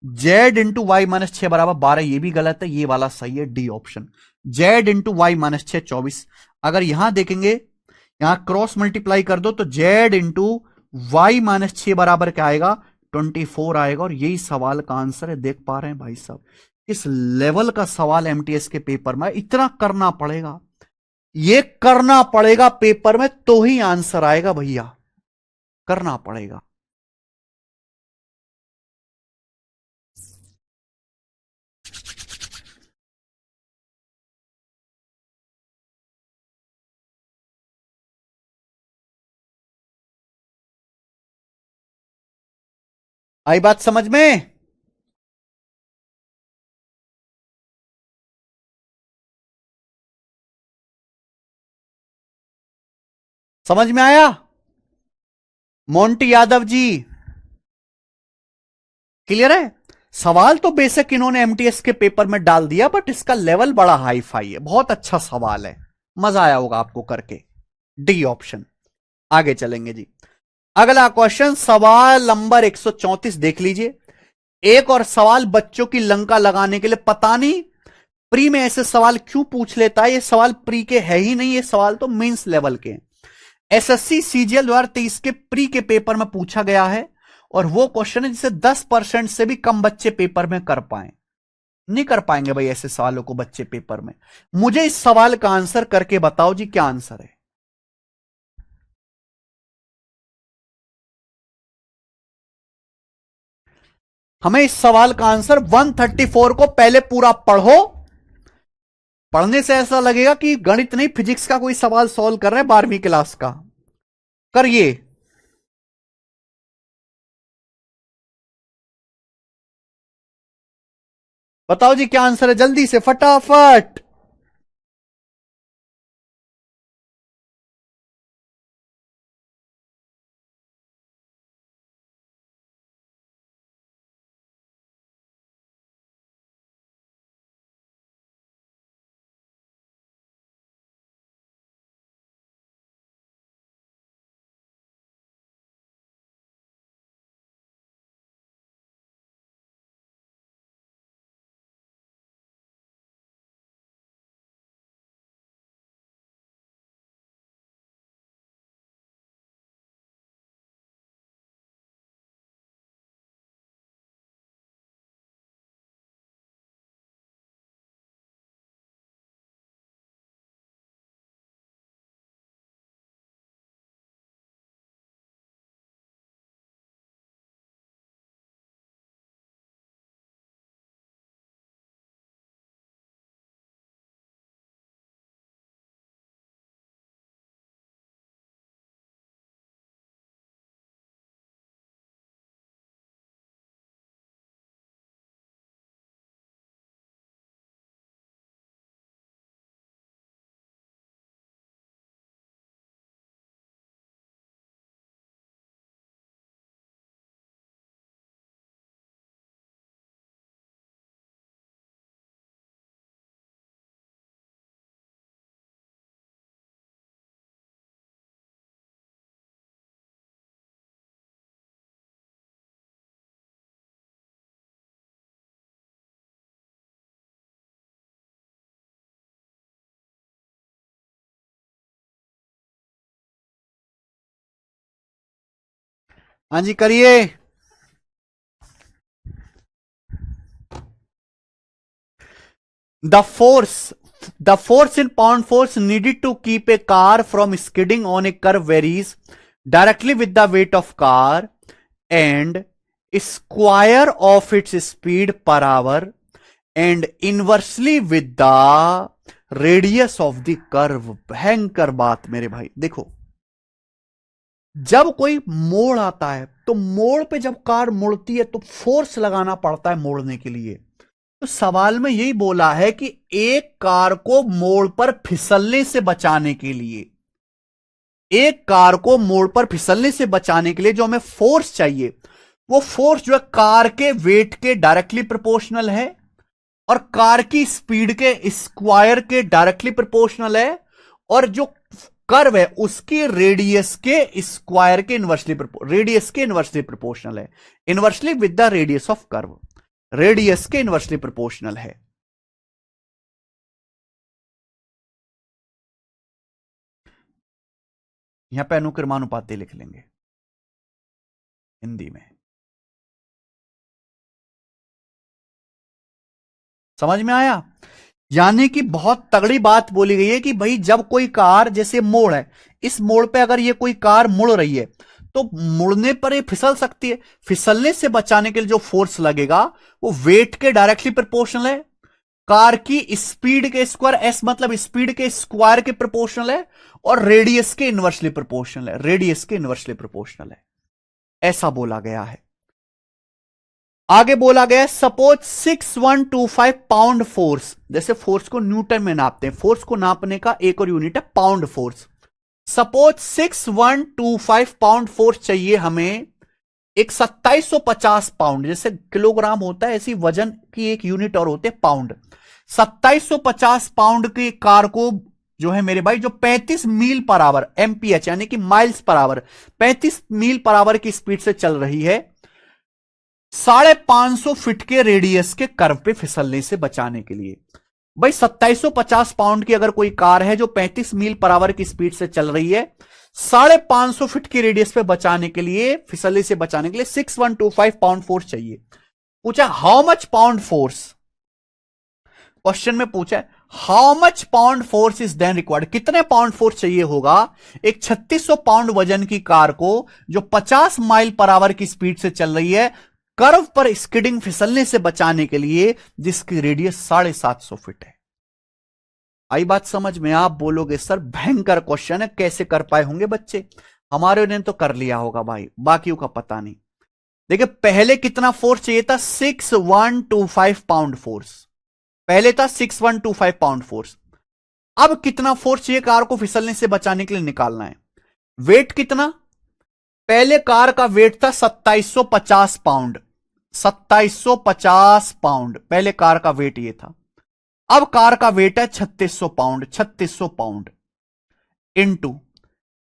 z इंटू वाई -6 बराबर 12, ये भी गलत है, ये वाला सही है, D option. z into Y -6 24। अगर यहां देखेंगे, यहां क्रॉस मल्टीप्लाई कर दो तो z इंटू वाई -6 बराबर क्या आएगा? 24 आएगा। और यही सवाल का आंसर है। देख पा रहे हैं भाई साहब, इस लेवल का सवाल एमटीएस के पेपर में इतना करना पड़ेगा, ये करना पड़ेगा पेपर में तो ही आंसर आएगा भैया, करना पड़ेगा। आई बात समझ में? समझ में आया? मोंटी यादव जी क्लियर है? सवाल तो बेसिक इन्होंने एमटीएस के पेपर में डाल दिया, बट इसका लेवल बड़ा हाई फाई है, बहुत अच्छा सवाल है, मजा आया होगा आपको करके। D option. आगे चलेंगे जी। अगला क्वेश्चन सवाल नंबर 134 देख लीजिए। एक और सवाल बच्चों की लंका लगाने के लिए, पता नहीं प्री में ऐसे सवाल क्यों पूछ लेता है, ये सवाल प्री के है ही नहीं, ये सवाल तो मेंस लेवल के हैं। एसएससी सीजीएल 2023 के प्री के पेपर में पूछा गया है, और वो क्वेश्चन है जिसे 10% से भी कम बच्चे पेपर में कर पाए। नहीं कर पाएंगे भाई ऐसे सवालों को बच्चे पेपर में। मुझे इस सवाल का आंसर करके बताओ जी, क्या आंसर है? हमें इस सवाल का आंसर 134 को पहले पूरा पढ़ो। पढ़ने से ऐसा लगेगा कि गणित नहीं फिजिक्स का कोई सवाल सॉल्व कर रहे हैं 12वीं क्लास का। करिए। बताओ जी क्या आंसर है, जल्दी से फटाफट। हाँ जी करिए। The force the force in pound force needed to keep a car from skidding on a curve varies directly with the weight of car and square of its speed per hour and inversely with the radius of the curve. भयंकर बात मेरे भाई। देखो, जब कोई मोड़ आता है तो मोड़ पे जब कार मुड़ती है तो फोर्स लगाना पड़ता है मोड़ने के लिए। तो सवाल में यही बोला है कि एक कार को मोड़ पर फिसलने से बचाने के लिए, एक कार को मोड़ पर फिसलने से बचाने के लिए जो हमें फोर्स चाहिए, वो फोर्स जो है कार के वेट के डायरेक्टली प्रोपोर्शनल है और कार की स्पीड के स्क्वायर के डायरेक्टली प्रोपोर्शनल है, और जो कर्व है उसकी रेडियस के स्क्वायर के इनवर्सली प्रोपोर्शनल है। Inversely with the radius of curve, radius के इनवर्सली प्रोपोर्शनल है। यहां पे अनुक्रमानुपाती लिख लेंगे हिंदी में। समझ में आया? यानी कि बहुत तगड़ी बात बोली गई है कि भाई जब कोई कार, जैसे मोड़ है, इस मोड़ पे अगर ये कोई कार मुड़ रही है तो मुड़ने पर ये फिसल सकती है। फिसलने से बचाने के लिए जो फोर्स लगेगा वो वेट के डायरेक्टली प्रोपोर्शनल है, कार की स्पीड के स्क्वायर, एस मतलब स्पीड के स्क्वायर के प्रोपोर्शनल है, और रेडियस के इनवर्सली प्रोपोर्शनल है, रेडियस के इनवर्सली प्रोपोर्शनल है। ऐसा बोला गया है। आगे बोला गया सपोज 6125 पाउंड फोर्स, जैसे फोर्स को न्यूटन में नापते हैं, फोर्स को नापने का एक और यूनिट है pound force. Suppose 6125 pound force चाहिए हमें, एक 2750 पाउंड, जैसे किलोग्राम होता है ऐसी वजन की एक यूनिट और होते पाउंड। 2750 पाउंड की कार को जो है मेरे भाई, जो 35 मील पर आवर, एमपीएच यानी कि माइल्स पर आवर, 35 मील पर आवर की स्पीड से चल रही है, 550 फीट के रेडियस के कर्व पे फिसलने से बचाने के लिए। भाई 2750 पाउंड की अगर कोई कार है जो 35 मील पर आवर की स्पीड से चल रही है, 550 फीट की रेडियस पे बचाने के लिए, फिसलने से बचाने के लिए 6125 पाउंड फोर्स चाहिए। पूछा how much pound force, question में पूछा है how much pound force is then required, कितने पाउंड फोर्स चाहिए होगा एक 3600 पाउंड वजन की कार को जो 50 माइल पर आवर की स्पीड से चल रही है, कर्व पर स्किडिंग फिसलने से बचाने के लिए, जिसकी रेडियस 750 फीट है। आई बात समझ में? आप बोलोगे सर भयंकर क्वेश्चन है, कैसे कर पाए होंगे बच्चे? हमारे ने तो कर लिया होगा भाई, बाकियों का पता नहीं। देखिए पहले कितना फोर्स चाहिए था, 6125 पाउंड फोर्स, पहले था 6125 पाउंड फोर्स। अब कितना फोर्स चाहिए कार को फिसलने से बचाने के लिए निकालना है। वेट कितना, पहले कार का वेट था 2750 पाउंड, 2750 पाउंड पहले कार का वेट ये था। अब कार का वेट है 3600 पाउंड, 3600 पाउंड इनटू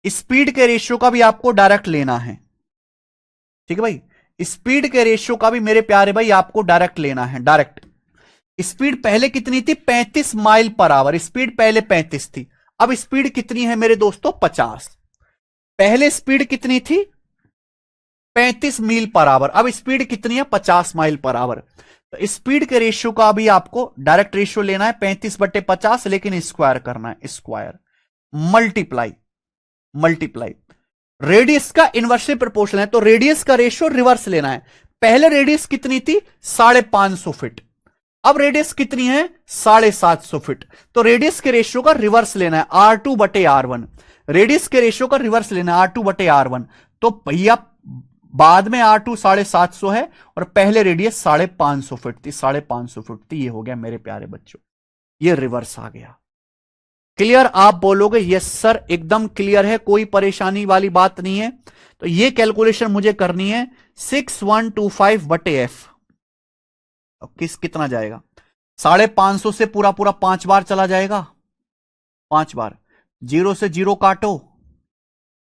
स्पीड के रेशियो का भी आपको डायरेक्ट लेना है। ठीक है भाई, स्पीड के रेशियो का भी मेरे प्यारे भाई आपको डायरेक्ट लेना है। डायरेक्ट स्पीड पहले कितनी थी, 35 माइल पर आवर, स्पीड पहले 35 थी, अब स्पीड कितनी है मेरे दोस्तों, 50। पहले स्पीड कितनी थी, 35 मील पर आवर, अब स्पीड कितनी है, 50 माइल पर आवर। तो स्पीड के रेशियो का भी आपको डायरेक्ट रेशियो लेना है, 35/50, लेकिन स्क्वायर करना है, स्क्वायर मल्टीप्लाई मल्टीप्लाई। रेडियस का इनवर्सली प्रोपोर्शनल है तो रेडियस का रेशियो रिवर्स लेना है। पहले रेडियस कितनी थी, 550 फीट, अब रेडियस कितनी है, 750 फीट, तो रेडियस के रेशियो का रिवर्स लेना है, R2/R1। रेडियस के रेशियो का रिवर्स लेना है, R2/R1। तो भैया बाद में R2 750 है और पहले रेडियस 550 फीट थी, 550 फीट थी। ये हो गया मेरे प्यारे बच्चों, ये रिवर्स आ गया। क्लियर? आप बोलोगे यस सर एकदम क्लियर है, कोई परेशानी वाली बात नहीं है। तो ये कैलकुलेशन मुझे करनी है 6125/f। कितना जाएगा, 550 से पूरा पूरा 5 बार चला जाएगा, 5 बार, 0 से 0 काटो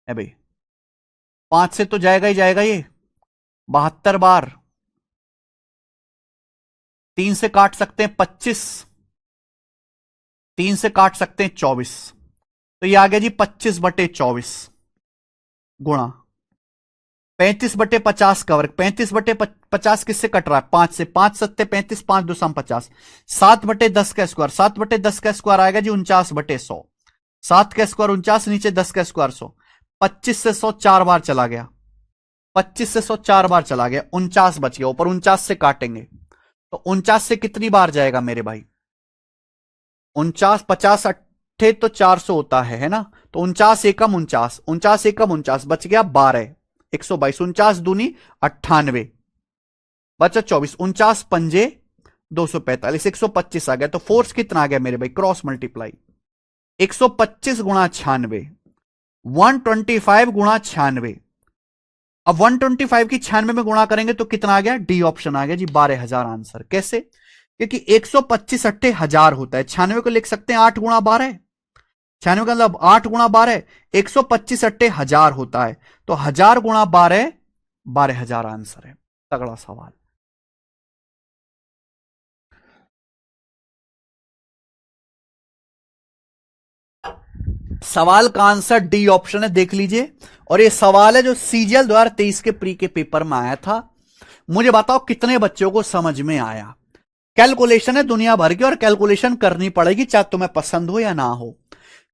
है भाई, 5 से तो जाएगा ही जाएगा ये 72 बार, 3 से काट सकते हैं 25, 3 से काट सकते हैं 24, तो ये आ गया जी 25/24 गुणा 35/50 का वर्ग, 35/50 किससे कट रहा है? 5 से। 5 सत्ते 35, 5 2 50। 7/10 का स्क्वायर, 7/10 का स्क्वायर आएगा जी 49/100। 7 का स्क्वायर 49, नीचे 10 का स्क्वायर 100। 25 से 100 4 बार चला गया, 25 से 100 4 बार चला गया, 49 बच गया। ऊपर 49 से काटेंगे तो 49 से कितनी बार जाएगा मेरे भाई? 49, 50 अट्ठे तो 400 होता है ना? तो 49 एकम 49, 49 एकम 49, बच गया 12, 122। 49 दूनी 98, बचा 24। 49 पंजे 245, 125 आ गया। तो फोर्स कितना आ गया मेरे भाई? क्रॉस मल्टीप्लाई 125 गुणा 96, 125 गुणा 96। अब 125 की 96 में गुणा करेंगे तो कितना आ गया? डी ऑप्शन आ गया जी, 12,000 आंसर। कैसे? क्योंकि 125 अट्ठे 1000 होता है, 96 को लिख सकते हैं 8 गुणा 12, 96 का मतलब 8 गुणा 12, 125 अट्ठे 1000 होता है, तो 1000 गुणा 12, 12,000 आंसर है। तगड़ा सवाल। सवाल का आंसर डी ऑप्शन है, देख लीजिए। और ये सवाल है जो सीजीएल 2023 के प्री के पेपर में आया था। मुझे बताओ कितने बच्चों को समझ में आया? कैलकुलेशन है दुनिया भर की, और कैलकुलेशन करनी पड़ेगी चाहे तुम्हें पसंद हो या ना हो।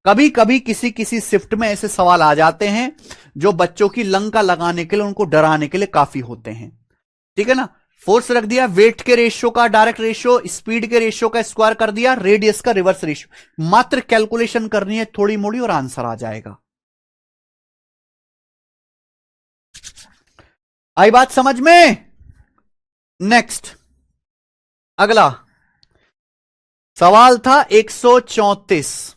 कभी कभी किसी किसी शिफ्ट में ऐसे सवाल आ जाते हैं जो बच्चों की लंका लगाने के लिए, उनको डराने के लिए काफी होते हैं। ठीक है ना? फोर्स रख दिया, वेट के रेशियो का डायरेक्ट रेशियो, स्पीड के रेशियो का स्क्वायर कर दिया, रेडियस का रिवर्स रेशियो, मात्र कैलकुलेशन करनी है थोड़ी मोड़ी और आंसर आ जाएगा। आई बात समझ में? नेक्स्ट, अगला सवाल था 134।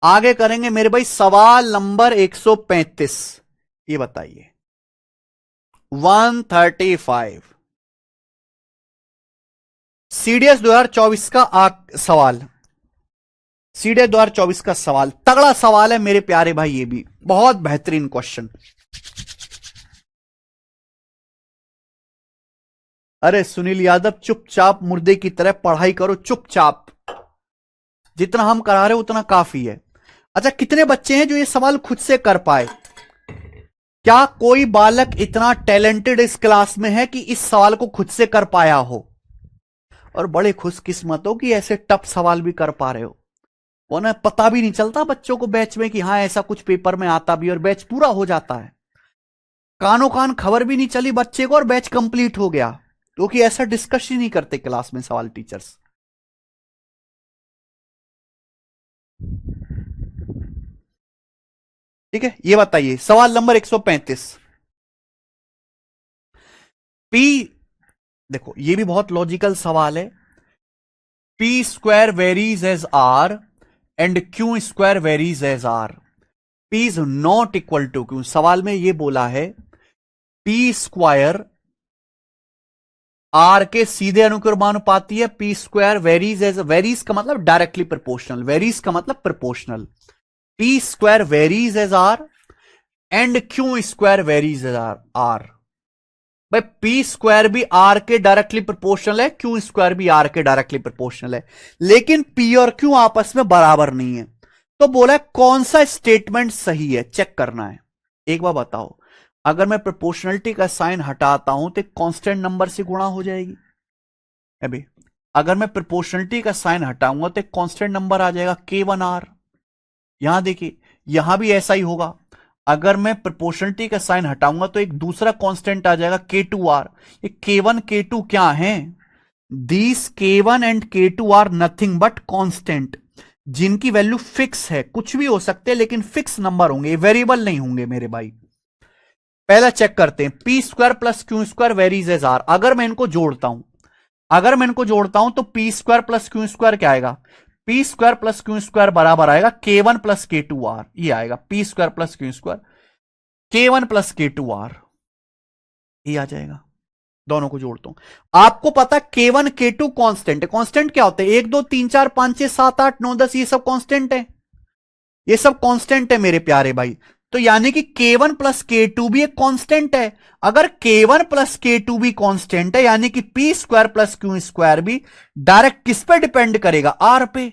आगे करेंगे मेरे भाई सवाल नंबर 135। ये बताइए 135 सीडीएस 2024 का सवाल, सीडीएस 2024 का सवाल तगड़ा सवाल है मेरे प्यारे भाई, ये भी बहुत बेहतरीन क्वेश्चन। अरे सुनील यादव, चुपचाप मुर्दे की तरह पढ़ाई करो, चुपचाप। जितना हम करा रहे उतना काफी है। अच्छा, कितने बच्चे हैं जो ये सवाल खुद से कर पाए? क्या कोई बालक इतना टैलेंटेड इस क्लास में है कि इस सवाल को खुद से कर पाया हो? और बड़े खुशकिस्मत हो कि ऐसे टफ सवाल भी कर पा रहे हो। वो ना पता भी नहीं चलता बच्चों को बैच में कि हाँ ऐसा कुछ पेपर में आता भी, और बैच पूरा हो जाता है। कानों कान खबर भी नहीं चली बच्चे को और बैच कंप्लीट हो गया, क्योंकि ऐसा डिस्कस ही नहीं करते क्लास में सवाल टीचर्स। ठीक है, ये बताइए सवाल नंबर 135। पी, देखो ये भी बहुत लॉजिकल सवाल है। P square varies as R and Q square varies as R. P is not equal to Q. सवाल में ये बोला है पी स्क्वायर आर के सीधे अनुक्रमानुपाती है। P square varies as, varies का मतलब डायरेक्टली प्रोपोर्शनल, वेरीज का मतलब proportional. P square varies as R and Q square varies as R. भाई पी स्क्वायर भी आर के डायरेक्टली प्रोपोर्शनल है, क्यू स्क्वायर भी आर के डायरेक्टली प्रोपोर्शनल है, लेकिन पी और क्यू आपस में बराबर नहीं है। तो बोला कौन सा स्टेटमेंट सही है, चेक करना है। एक बार बताओ, अगर मैं प्रोपोर्शनलिटी का साइन हटाता हूं तो कांस्टेंट नंबर से गुणा हो जाएगी। अभी अगर मैं प्रोपोर्शनलिटी का साइन हटाऊंगा तो कांस्टेंट नंबर आ जाएगा K1R। यहां देखिए, यहां भी ऐसा ही होगा। अगर मैं प्रोपोर्शनलिटी का साइन हटाऊंगा तो एक दूसरा कांस्टेंट आ जाएगा K2R। ये K1 K2 क्या है? These K1 and K2 are nothing but constant, जिनकी वैल्यू फिक्स है। कुछ भी हो सकते हैं लेकिन फिक्स नंबर होंगे, वेरिएबल नहीं होंगे मेरे भाई। पहला चेक करते हैं, P square plus Q square varies as R. अगर मैं इनको जोड़ता हूं तो P square plus Q square क्या आएगा? P square plus Q square बराबर आएगा K1 प्लस K2R। ये आएगा P square plus Q square K1 plus K2R, ये आ जाएगा। दोनों को जोड़ता हूं। आपको पता K1 K2 कांस्टेंट है। कांस्टेंट क्या होते हैं? 1 2 3 4 5 6 7 8 9 10, ये सब कांस्टेंट है, ये सब कांस्टेंट है मेरे प्यारे भाई। तो यानी कि K1 प्लस K2 भी एक कांस्टेंट है। अगर K1 प्लस K2 भी कांस्टेंट है, यानी कि P square plus Q square भी डायरेक्ट किस पे डिपेंड करेगा? आर पे।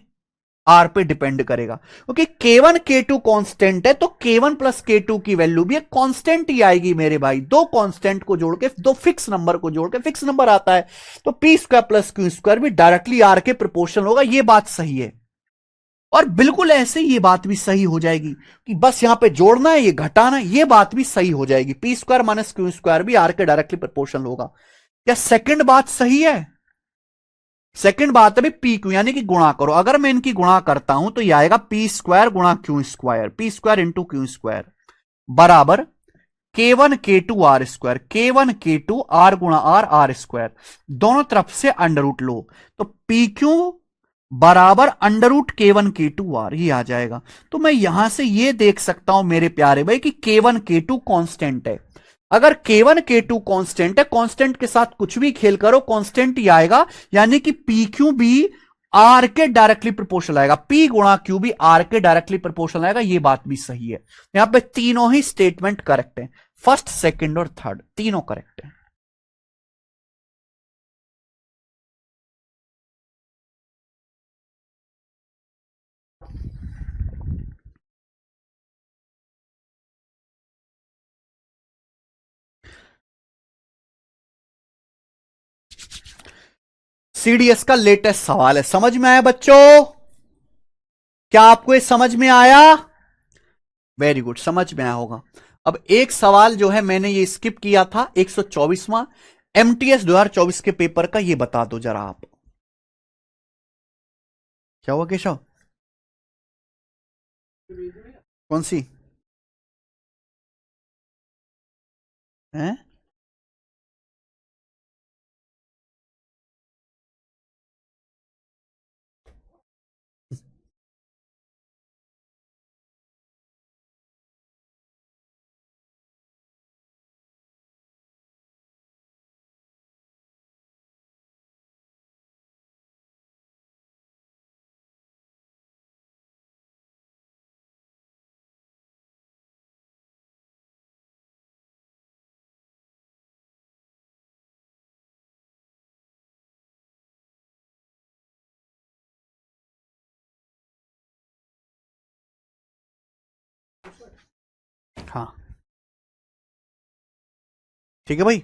आर पे डिपेंड करेगा, क्योंकि K1 K2 कांस्टेंट है, तो K1 प्लस K2 की वैल्यू भी एक कांस्टेंट ही आएगी मेरे भाई। दो कांस्टेंट को जोड़ के, दो फिक्स नंबर को जोड़ के फिक्स नंबर आता है, तो P square plus Q square भी डायरेक्टली आर के प्रोपोर्शनल होगा। ये बात सही है, और बिल्कुल ऐसे ये बात भी सही हो जाएगी कि बस यहां पे जोड़ना है, ये घटाना है, ये बात भी सही हो जाएगी। P square minus Q square भी आर के डायरेक्टली प्रोपोर्शनल होगा। क्या सेकंड बात सही है? सेकंड बात है पी क्यू, यानी कि गुणा करो। अगर मैं इनकी गुणा करता हूं तो ये आएगा पी स्क्वायर गुणा Q square, P square into Q square बराबर K1 K2 R square, K1 K2 R गुणा आर आर स्क्वायर, दोनों तरफ से अंडर रूट लो, तो पी क्यू बराबर under root K1 K2 R, ये आ जाएगा। तो मैं यहां से ये देख सकता हूं मेरे प्यारे भाई कि K1 K2 कांस्टेंट है। अगर K1 K2 कांस्टेंट है, कांस्टेंट के साथ कुछ भी खेल करो कांस्टेंट ही आएगा, यानी कि पी क्यू भी आर के डायरेक्टली प्रोपोर्शनल आएगा, पी गुणा क्यू भी आर के डायरेक्टली प्रोपोर्शनल आएगा। ये बात भी सही है। यहां पे तीनों ही स्टेटमेंट करेक्ट है, फर्स्ट सेकंड और थर्ड तीनों करेक्ट है। सीडीएस का लेटेस्ट सवाल है, समझ में आया बच्चों? क्या आपको ये समझ में आया? वेरी गुड, समझ में आया होगा। अब एक सवाल जो है मैंने ये स्किप किया था, 124वां एमटीएस 2024 के पेपर का, ये बता दो जरा आप। क्या हुआ केशव? कौन सी है? हाँ ठीक है भाई,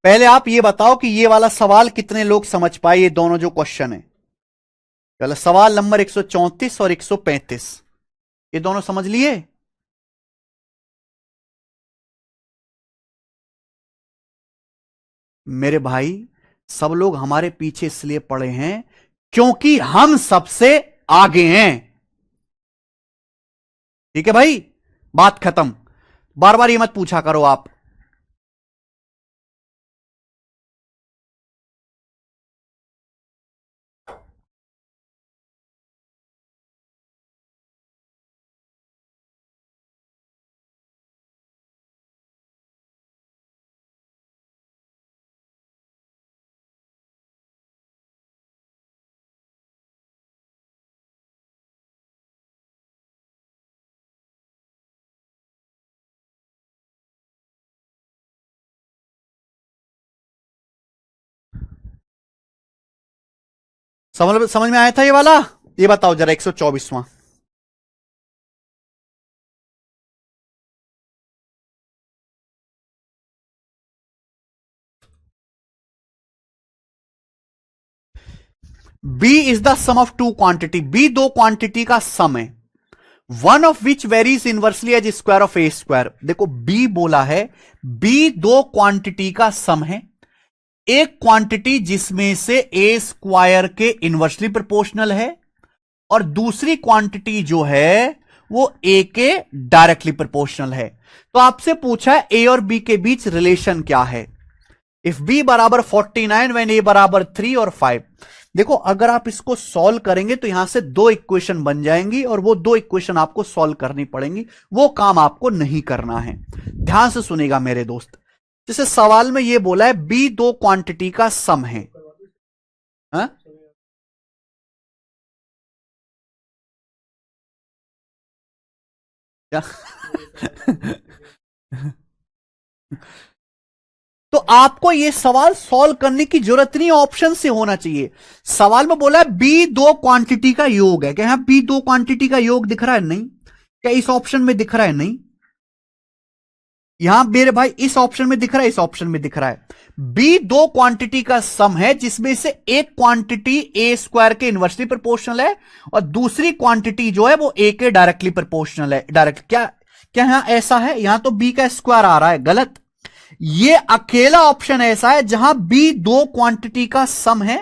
पहले आप ये बताओ कि ये वाला सवाल कितने लोग समझ पाए, ये दोनों जो क्वेश्चन है। चलो, सवाल नंबर 134 और 135, ये दोनों समझ लिए? मेरे भाई, सब लोग हमारे पीछे इसलिए पड़े हैं क्योंकि हम सबसे आगे हैं। ठीक है भाई, बात खत्म। बार बार ये मत पूछा करो आप। समझ में आया था ये वाला? ये बताओ जरा 124वां। B is the sum of two quantity, B दो क्वांटिटी का सम है, one of which varies inversely as square of A square. देखो बी बोला है, बी दो क्वांटिटी का सम है, एक क्वांटिटी जिसमें से ए स्क्वायर के इनवर्सली प्रोपोर्शनल है, और दूसरी क्वांटिटी जो है वो ए के डायरेक्टली प्रोपोर्शनल है। तो आपसे पूछा है ए और बी के बीच रिलेशन क्या है। इफ बी बराबर 49 व्हेन ए बराबर 3 और 5। देखो अगर आप इसको सॉल्व करेंगे तो यहां से दो इक्वेशन बन जाएंगी, और वो दो इक्वेशन आपको सॉल्व करनी पड़ेंगी, वो काम आपको नहीं करना है। ध्यान से सुनेगा मेरे दोस्त, जैसे सवाल में ये बोला है बी दो क्वांटिटी का सम है। हा? क्या? तो आपको यह सवाल सॉल्व करने की जरूरत नहीं, ऑप्शन से होना चाहिए। सवाल में बोला है बी दो क्वांटिटी का योग है, क्या यहां बी दो क्वांटिटी का योग दिख रहा है? नहीं। क्या इस ऑप्शन में दिख रहा है? नहीं। यहां मेरे भाई इस ऑप्शन में दिख रहा है, इस ऑप्शन में दिख रहा है। बी दो क्वांटिटी का सम है जिसमें से एक क्वांटिटी ए स्क्वायर के इनवर्सली प्रोपोर्शनल है और दूसरी क्वांटिटी जो है वो ए के डायरेक्टली प्रोपोर्शनल है। डायरेक्ट क्या क्या यहां ऐसा है? यहां तो बी का स्क्वायर आ रहा है, गलत। ये अकेला ऑप्शन ऐसा है जहां बी दो क्वांटिटी का सम है।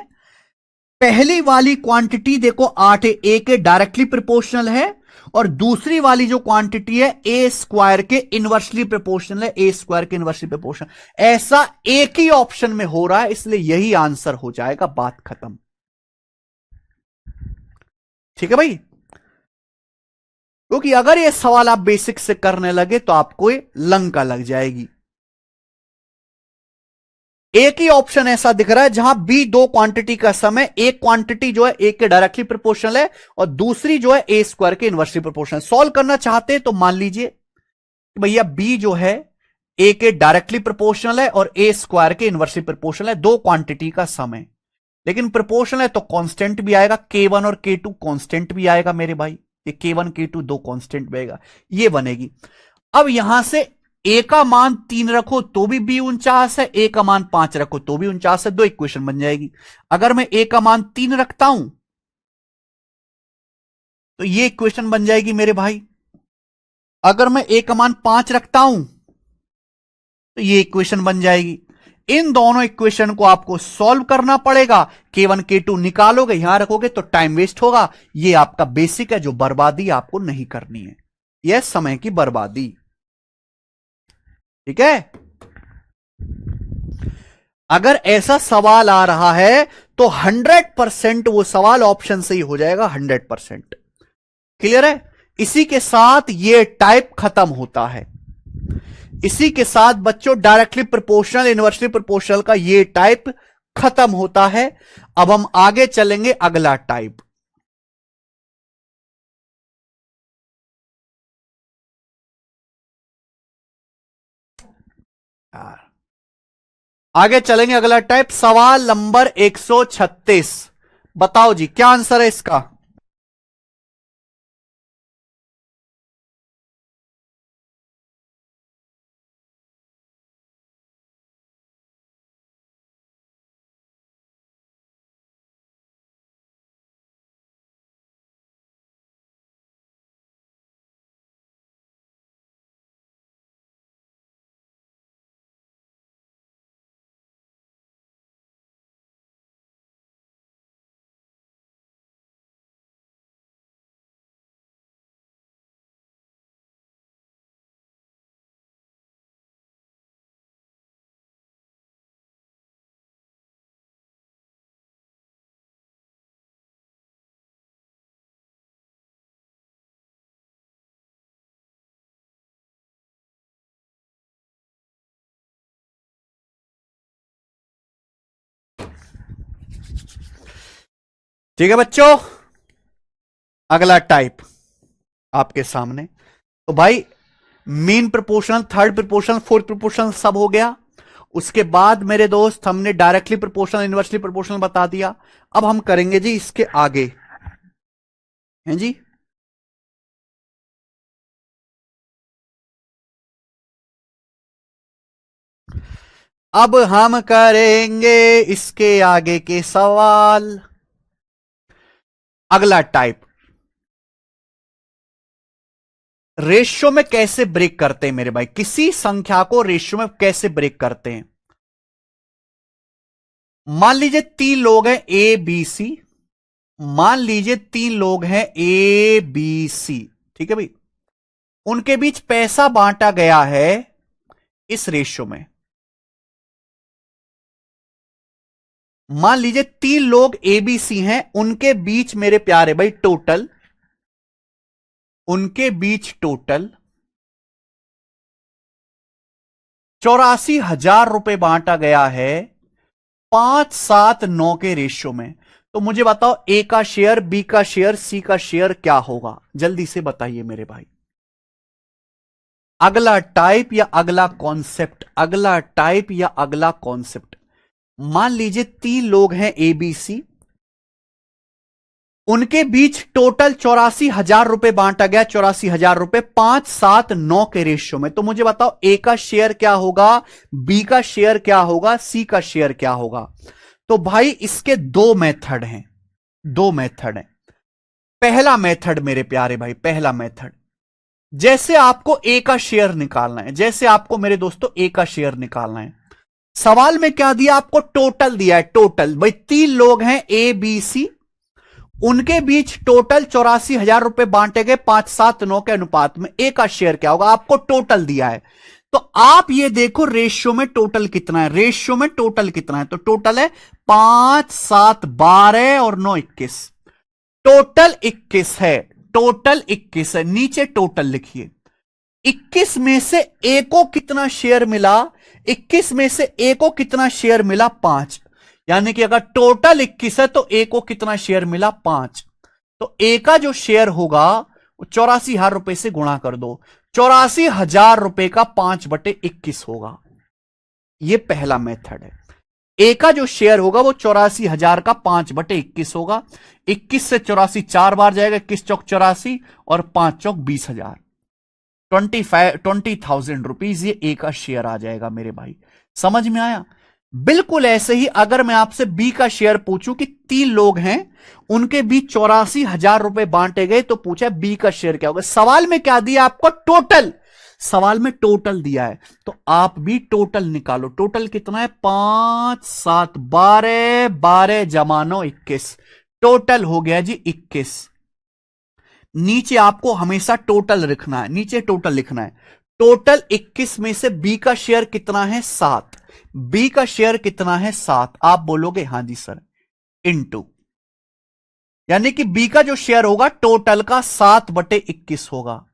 पहली वाली क्वांटिटी देखो 8 ए के डायरेक्टली प्रोपोर्शनल है और दूसरी वाली जो क्वांटिटी है ए स्क्वायर के इनवर्सली प्रोपोर्शनल है, ए स्क्वायर के इनवर्सली प्रोपोर्शनल। ऐसा एक ही ऑप्शन में हो रहा है, इसलिए यही आंसर हो जाएगा, बात खत्म। ठीक है भाई, क्योंकि अगर ये सवाल आप बेसिक से करने लगे तो आपको ये लंका लग जाएगी। एक ही ऑप्शन ऐसा दिख रहा है जहां बी दो क्वांटिटी का सम है, एक क्वांटिटी जो है ए के डायरेक्टली प्रोपोर्शनल है और दूसरी जो है ए स्क्वायर के इनवर्सली प्रोपोर्शनल। सॉल्व करना चाहते हैं तो मान लीजिए कि भैया बी जो है ए के डायरेक्टली प्रोपोर्शनल है और ए स्क्वायर के इनवर्सली प्रोपोर्शनल है, दो क्वांटिटी का सम है। लेकिन प्रोपोर्शनल है तो कांस्टेंट भी आएगा, K1 और K2 कांस्टेंट भी आएगा मेरे भाई। ये K1 K2 दो कांस्टेंट भी आएगा, ये बनेगी। अब यहां से ए का मान 3 रखो तो भी बी 49 है, ए का मान 5 रखो तो भी 49 है, दो इक्वेशन बन जाएगी। अगर मैं ए का मान 3 रखता हूं तो ये इक्वेशन बन जाएगी मेरे भाई। अगर मैं ए का मान 5 रखता हूं तो ये इक्वेशन बन जाएगी। इन दोनों इक्वेशन को आपको सॉल्व करना पड़ेगा। K1 K2 निकालोगे, यहां रखोगे तो टाइम वेस्ट होगा। ये आपका बेसिक है जो बर्बादी आपको नहीं करनी है, यह समय की बर्बादी। ठीक है, अगर ऐसा सवाल आ रहा है तो 100% वो सवाल ऑप्शन से ही हो जाएगा, 100%। क्लियर है? इसी के साथ ये टाइप खत्म होता है। इसी के साथ बच्चों डायरेक्टली प्रोपोर्शनल इनवर्सली प्रोपोर्शनल का ये टाइप खत्म होता है। अब हम आगे चलेंगे अगला टाइप। आगे चलेंगे अगला टाइप, सवाल नंबर 136। बताओ जी क्या आंसर है इसका? ठीक है बच्चों, अगला टाइप आपके सामने। तो भाई mean proportional, third proportional, fourth proportional सब हो गया। उसके बाद मेरे दोस्त हमने डायरेक्टली प्रोपोर्शनल इनवर्सली प्रोपोर्शनल बता दिया। अब हम करेंगे जी इसके आगे, हैं जी। अब हम करेंगे इसके आगे के सवाल। अगला टाइप, रेशियो में कैसे ब्रेक करते हैं मेरे भाई? किसी संख्या को रेशियो में कैसे ब्रेक करते हैं? मान लीजिए 3 लोग हैं ए बी सी, मान लीजिए 3 लोग हैं ए बी सी, ठीक है भाई। उनके बीच पैसा बांटा गया है इस रेशियो में। मान लीजिए 3 लोग ए बी सी हैं, उनके बीच मेरे प्यारे भाई टोटल, उनके बीच टोटल 84,000 रुपए बांटा गया है 5-7-9 के रेशियो में। तो मुझे बताओ ए का शेयर, बी का शेयर, सी का शेयर क्या होगा? जल्दी से बताइए मेरे भाई। अगला टाइप या अगला कॉन्सेप्ट, अगला टाइप या अगला कॉन्सेप्ट। मान लीजिए 3 लोग हैं ए बी सी, उनके बीच टोटल 84,000 रुपए बांटा गया, 84,000 रुपए 5, 7, 9 के रेशियो में। तो मुझे बताओ ए का शेयर क्या होगा, बी का शेयर क्या होगा, सी का शेयर क्या होगा। तो भाई इसके 2 मेथड हैं, 2 मेथड हैं। पहला मेथड मेरे प्यारे भाई, पहला मेथड, जैसे आपको ए का शेयर निकालना है, जैसे आपको मेरे दोस्तों ए का शेयर निकालना है, सवाल में क्या दिया आपको, टोटल दिया है, टोटल। भाई 3 लोग हैं ए बी सी, उनके बीच टोटल 84,000 रुपए बांटे गए 5, 7, 9 के अनुपात में। ए का शेयर क्या होगा, आपको टोटल दिया है। तो आप ये देखो रेशियो में टोटल कितना है, रेशियो में टोटल कितना है। तो टोटल है 5, 7, 12 और 9, 21। टोटल 21 है, टोटल 21 है। नीचे टोटल लिखिए। 21 में से ए को कितना शेयर मिला, 21 में से ए को कितना शेयर मिला, 5। यानी कि अगर टोटल 21 है तो ए को कितना शेयर मिला, 5। तो ए का जो शेयर होगा 84,000 रुपए से गुणा कर दो, 84,000 रुपए का 5/21 होगा। यह पहला मेथड है। ए का जो शेयर होगा वो 84,000 का 5/21 होगा। 21 से 84 4 बार जाएगा, 21 चौक 84 और 5 चौक 20,000, 20,000 रुपीज ये ए का शेयर आ जाएगा मेरे भाई। समझ में आया। बिल्कुल ऐसे ही अगर मैं आपसे बी का शेयर पूछूं कि 3 लोग हैं, उनके बीच 84,000 रुपए बांटे गए, तो पूछा बी का शेयर क्या होगा। सवाल में क्या दिया आपको, टोटल, सवाल में टोटल दिया है, तो आप भी टोटल निकालो। टोटल कितना है, 5, 7, 12, 12 जमा 9, 21। टोटल हो गया जी 21। नीचे आपको हमेशा टोटल लिखना है, नीचे टोटल लिखना है। टोटल 21 में से बी का शेयर कितना है, 7। बी का शेयर कितना है, 7। आप बोलोगे हां जी सर, इनटू, यानी कि बी का जो शेयर होगा टोटल का 7/21 होगा।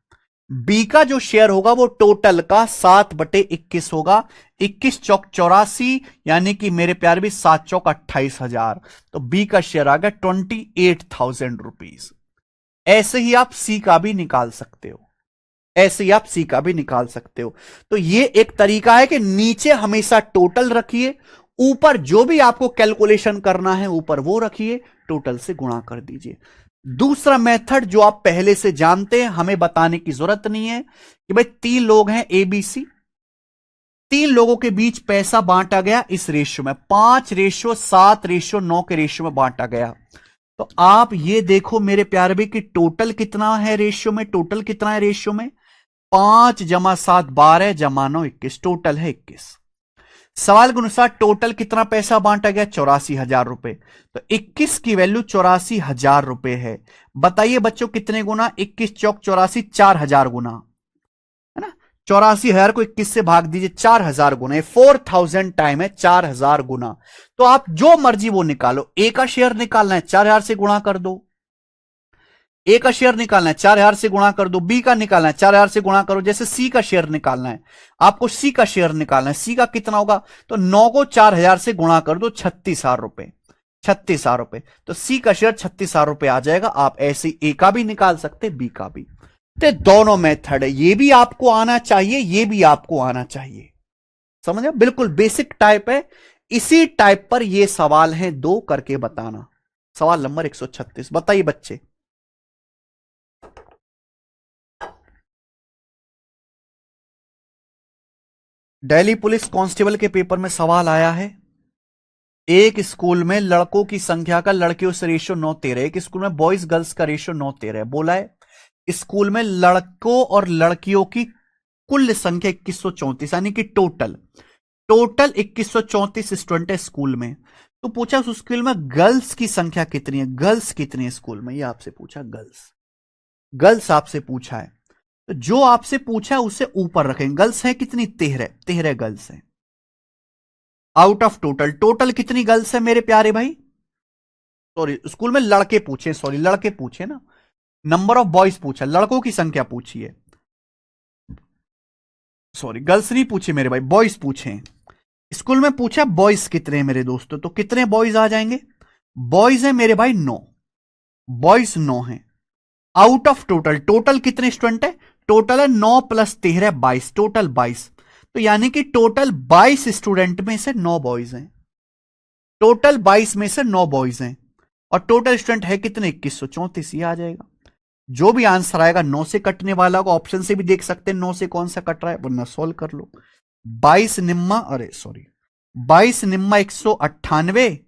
बी का जो शेयर होगा वो टोटल का 7/21 होगा। 21 चौक 84, यानी कि मेरे प्यार भी 7 चौक 28,000। तो बी का शेयर आ गया 28,000 रुपीज। ऐसे ही आप सी का भी निकाल सकते हो, ऐसे ही आप सी का भी निकाल सकते हो। तो ये एक तरीका है कि नीचे हमेशा टोटल रखिए, ऊपर जो भी आपको कैलकुलेशन करना है ऊपर वो रखिए, टोटल से गुणा कर दीजिए। दूसरा मेथड जो आप पहले से जानते हैं, हमें बताने की जरूरत नहीं है कि भाई 3 लोग हैं ए बी सी, 3 लोगों के बीच पैसा बांटा गया इस रेशियो में, 5:7:9 के रेशियो में बांटा गया। तो आप ये देखो मेरे प्यारे भी कि टोटल कितना है रेशियो में, टोटल कितना है रेशियो में, 5 जमा 7 12 जमा 9 21, टोटल है 21। सवाल के अनुसार टोटल कितना पैसा बांटा गया, 84,000 रुपए। तो 21 की वैल्यू 84,000 रुपए है। बताइए बच्चों कितने गुना, 21 चौक 84, 4,000 गुना, है ना। 84,000 को 21 से भाग दीजिए, 4,000 गुना, 4,000 टाइम है 4,000 गुना। तो आप जो मर्जी वो निकालो। ए का शेयर निकालना है, 4,000 से गुणा कर दो। ए का शेयर निकालना है, 4,000 से गुणा कर दो। बी का निकालना है, 4,000 से गुणा करो। जैसे सी का शेयर निकालना है, आपको सी का शेयर निकालना है। सी का कितना होगा, तो 9 को 4,000 से गुणा कर दो, 36,000 रुपए, 36,000 रुपए। तो सी का शेयर 36,000 रुपए आ जाएगा। आप ऐसे ए का भी निकाल सकते, बी का भी। तो दोनों मेथड है, ये भी आपको आना चाहिए, ये भी आपको आना चाहिए। समझे, बिल्कुल बेसिक टाइप है। इसी टाइप पर ये सवाल है 2 करके बताना। सवाल नंबर 136 बताइए बच्चे। दिल्ली पुलिस कांस्टेबल के पेपर में सवाल आया है, एक स्कूल में लड़कों की संख्या का लड़कियों से रेशियो 9:13, एक स्कूल में बॉयज गर्ल्स का रेशियो 9:13 है। बोला है स्कूल में लड़कों और लड़कियों की कुल संख्या 2134, यानी कि टोटल 2134 स्टूडेंट है स्कूल में। तो पूछा उस स्कूल में गर्ल्स की संख्या कितनी है, गर्ल्स कितनी है स्कूल में, ये आपसे पूछा, गर्ल्स आपसे पूछा है। तो जो आपसे पूछा है उसे ऊपर रखेंगे। गर्ल्स है कितनी, 13 गर्ल्स हैं आउट ऑफ टोटल कितनी गर्ल्स है मेरे प्यारे भाई, सॉरी स्कूल में लड़के पूछे, सॉरी लड़के पूछे ना, नंबर ऑफ बॉयज पूछा, लड़कों की संख्या पूछी है, सॉरी गर्ल्स नहीं पूछे मेरे भाई, बॉयज पूछे। स्कूल में पूछा बॉयज कितने हैं मेरे दोस्तों, तो कितने बॉयज आ जाएंगे, बॉयज है मेरे भाई 9, बॉयज 9 हैं आउट ऑफ टोटल कितने स्टूडेंट है, टोटल है 9 + 13 22, टोटल 22। तो यानी कि टोटल 22 स्टूडेंट में से 9 बॉयज हैं, टोटल 22 में से 9 बॉयज हैं, और टोटल स्टूडेंट है कितने, 2134। ये आ जाएगा। जो भी आंसर आएगा 9 से कटने वाला होगा, ऑप्शन से भी देख सकते हैं 9 से कौन सा कट रहा है, वरना सोल्व कर लो। 22 निम्मा, 22 निम्मा 198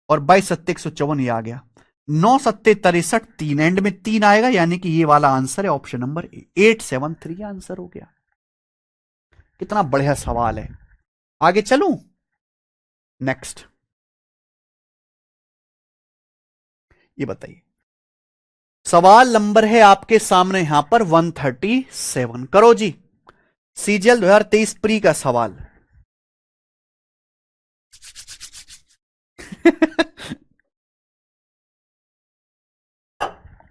और 22 सत्ते 154, ये आ गया। 9 सत्ते 63, 3 एंड में 3 आएगा, यानी कि ये वाला आंसर है ऑप्शन नंबर 873 आंसर हो गया। कितना बढ़िया सवाल है। आगे चलूं, नेक्स्ट ये बताइए। सवाल नंबर है आपके सामने यहां पर 137। करो जी, सीजीएल 2023 प्री का सवाल।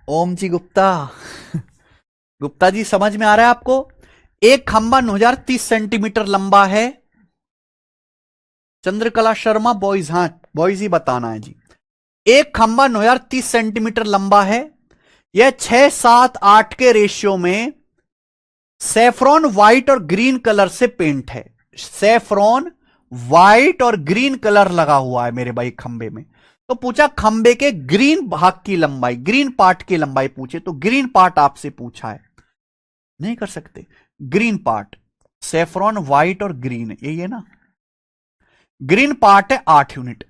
ओम जी गुप्ता, गुप्ता जी समझ में आ रहा है आपको? एक खंबा 9030 सेंटीमीटर लंबा है। चंद्रकला शर्मा बॉयज, हां बॉयज ही बताना है जी। एक खंबा 9030 सेंटीमीटर लंबा है। यह 6, 7, 8 के रेशियो में सैफ्रॉन व्हाइट और ग्रीन कलर से पेंट है। सैफ्रॉन व्हाइट और ग्रीन कलर लगा हुआ है मेरे भाई खंबे में। तो पूछा खंबे के ग्रीन भाग की लंबाई, ग्रीन पार्ट की लंबाई पूछे, तो ग्रीन पार्ट आपसे पूछा है, नहीं कर सकते। ग्रीन पार्ट, सैफ्रॉन व्हाइट और ग्रीन, यही है ना। ग्रीन पार्ट है 8 यूनिट,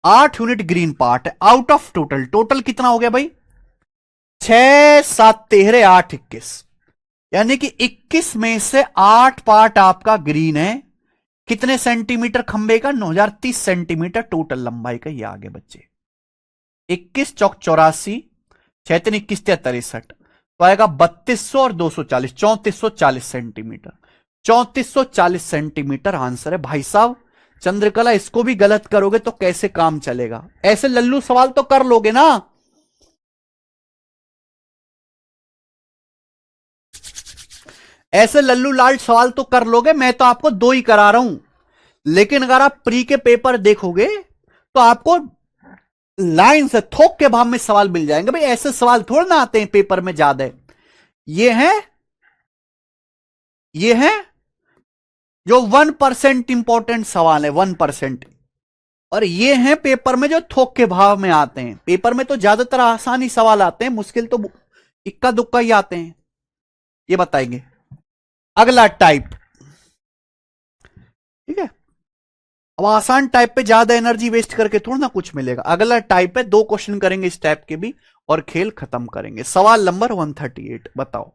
8 यूनिट ग्रीन पार्ट है। आउट ऑफ टोटल, टोटल कितना हो गया भाई, 6, 7, 13, 8, 21, यानी कि 21 में से 8 पार्ट आपका ग्रीन है। कितने सेंटीमीटर खंबे का, 9030 सेंटीमीटर टोटल लंबाई का। ये आगे बच्चे 21 चौक 84, 6 3 21 63, तो आएगा 3200 और 240, 3440 सेंटीमीटर। 3440 सेंटीमीटर आंसर है भाई साहब। चंद्रकला इसको भी गलत करोगे तो कैसे काम चलेगा? ऐसे लल्लू सवाल तो कर लोगे ना। ऐसे लल्लू लाल सवाल तो कर लोगे, मैं तो आपको 2 ही करा रहा हूं। लेकिन अगर आप प्री के पेपर देखोगे तो आपको लाइन से थोक के भाव में सवाल मिल जाएंगे। भाई ऐसे सवाल थोड़ा ना आते हैं पेपर में ज्यादा। ये है जो 1% इंपॉर्टेंट सवाल है, 1%। और ये हैं पेपर में जो थोक के भाव में आते हैं। पेपर में तो ज्यादातर आसानी सवाल आते हैं, मुश्किल तो इक्का दुक्का ही आते हैं। ये बताएंगे। अगला टाइप, ठीक है। अब आसान टाइप पे ज्यादा एनर्जी वेस्ट करके थोड़ा ना कुछ मिलेगा। अगला टाइप है, 2 क्वेश्चन करेंगे इस टाइप के भी और खेल खत्म करेंगे। सवाल नंबर 138 बताओ।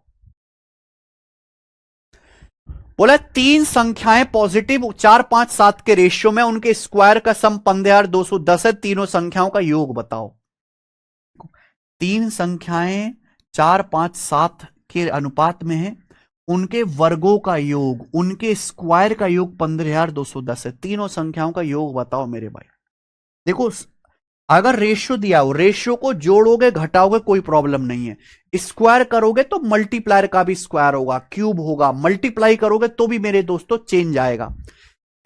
बोला 3 संख्याएं पॉजिटिव 4, 5, 7 के रेशियो में, उनके स्क्वायर का सम 15210 है। तीनों संख्याओं का योग बताओ। 3 संख्याएं 4, 5, 7 के अनुपात में है, उनके वर्गों का योग, उनके स्क्वायर का योग 15210 है। तीनों संख्याओं का योग बताओ मेरे भाई। देखो अगर रेशियो दिया हो, रेशियो को जोड़ोगे घटाओगे कोई प्रॉब्लम नहीं है। स्क्वायर करोगे तो मल्टीप्लायर का भी स्क्वायर होगा, क्यूब होगा। मल्टीप्लाई करोगे तो भी मेरे दोस्तों चेंज आएगा।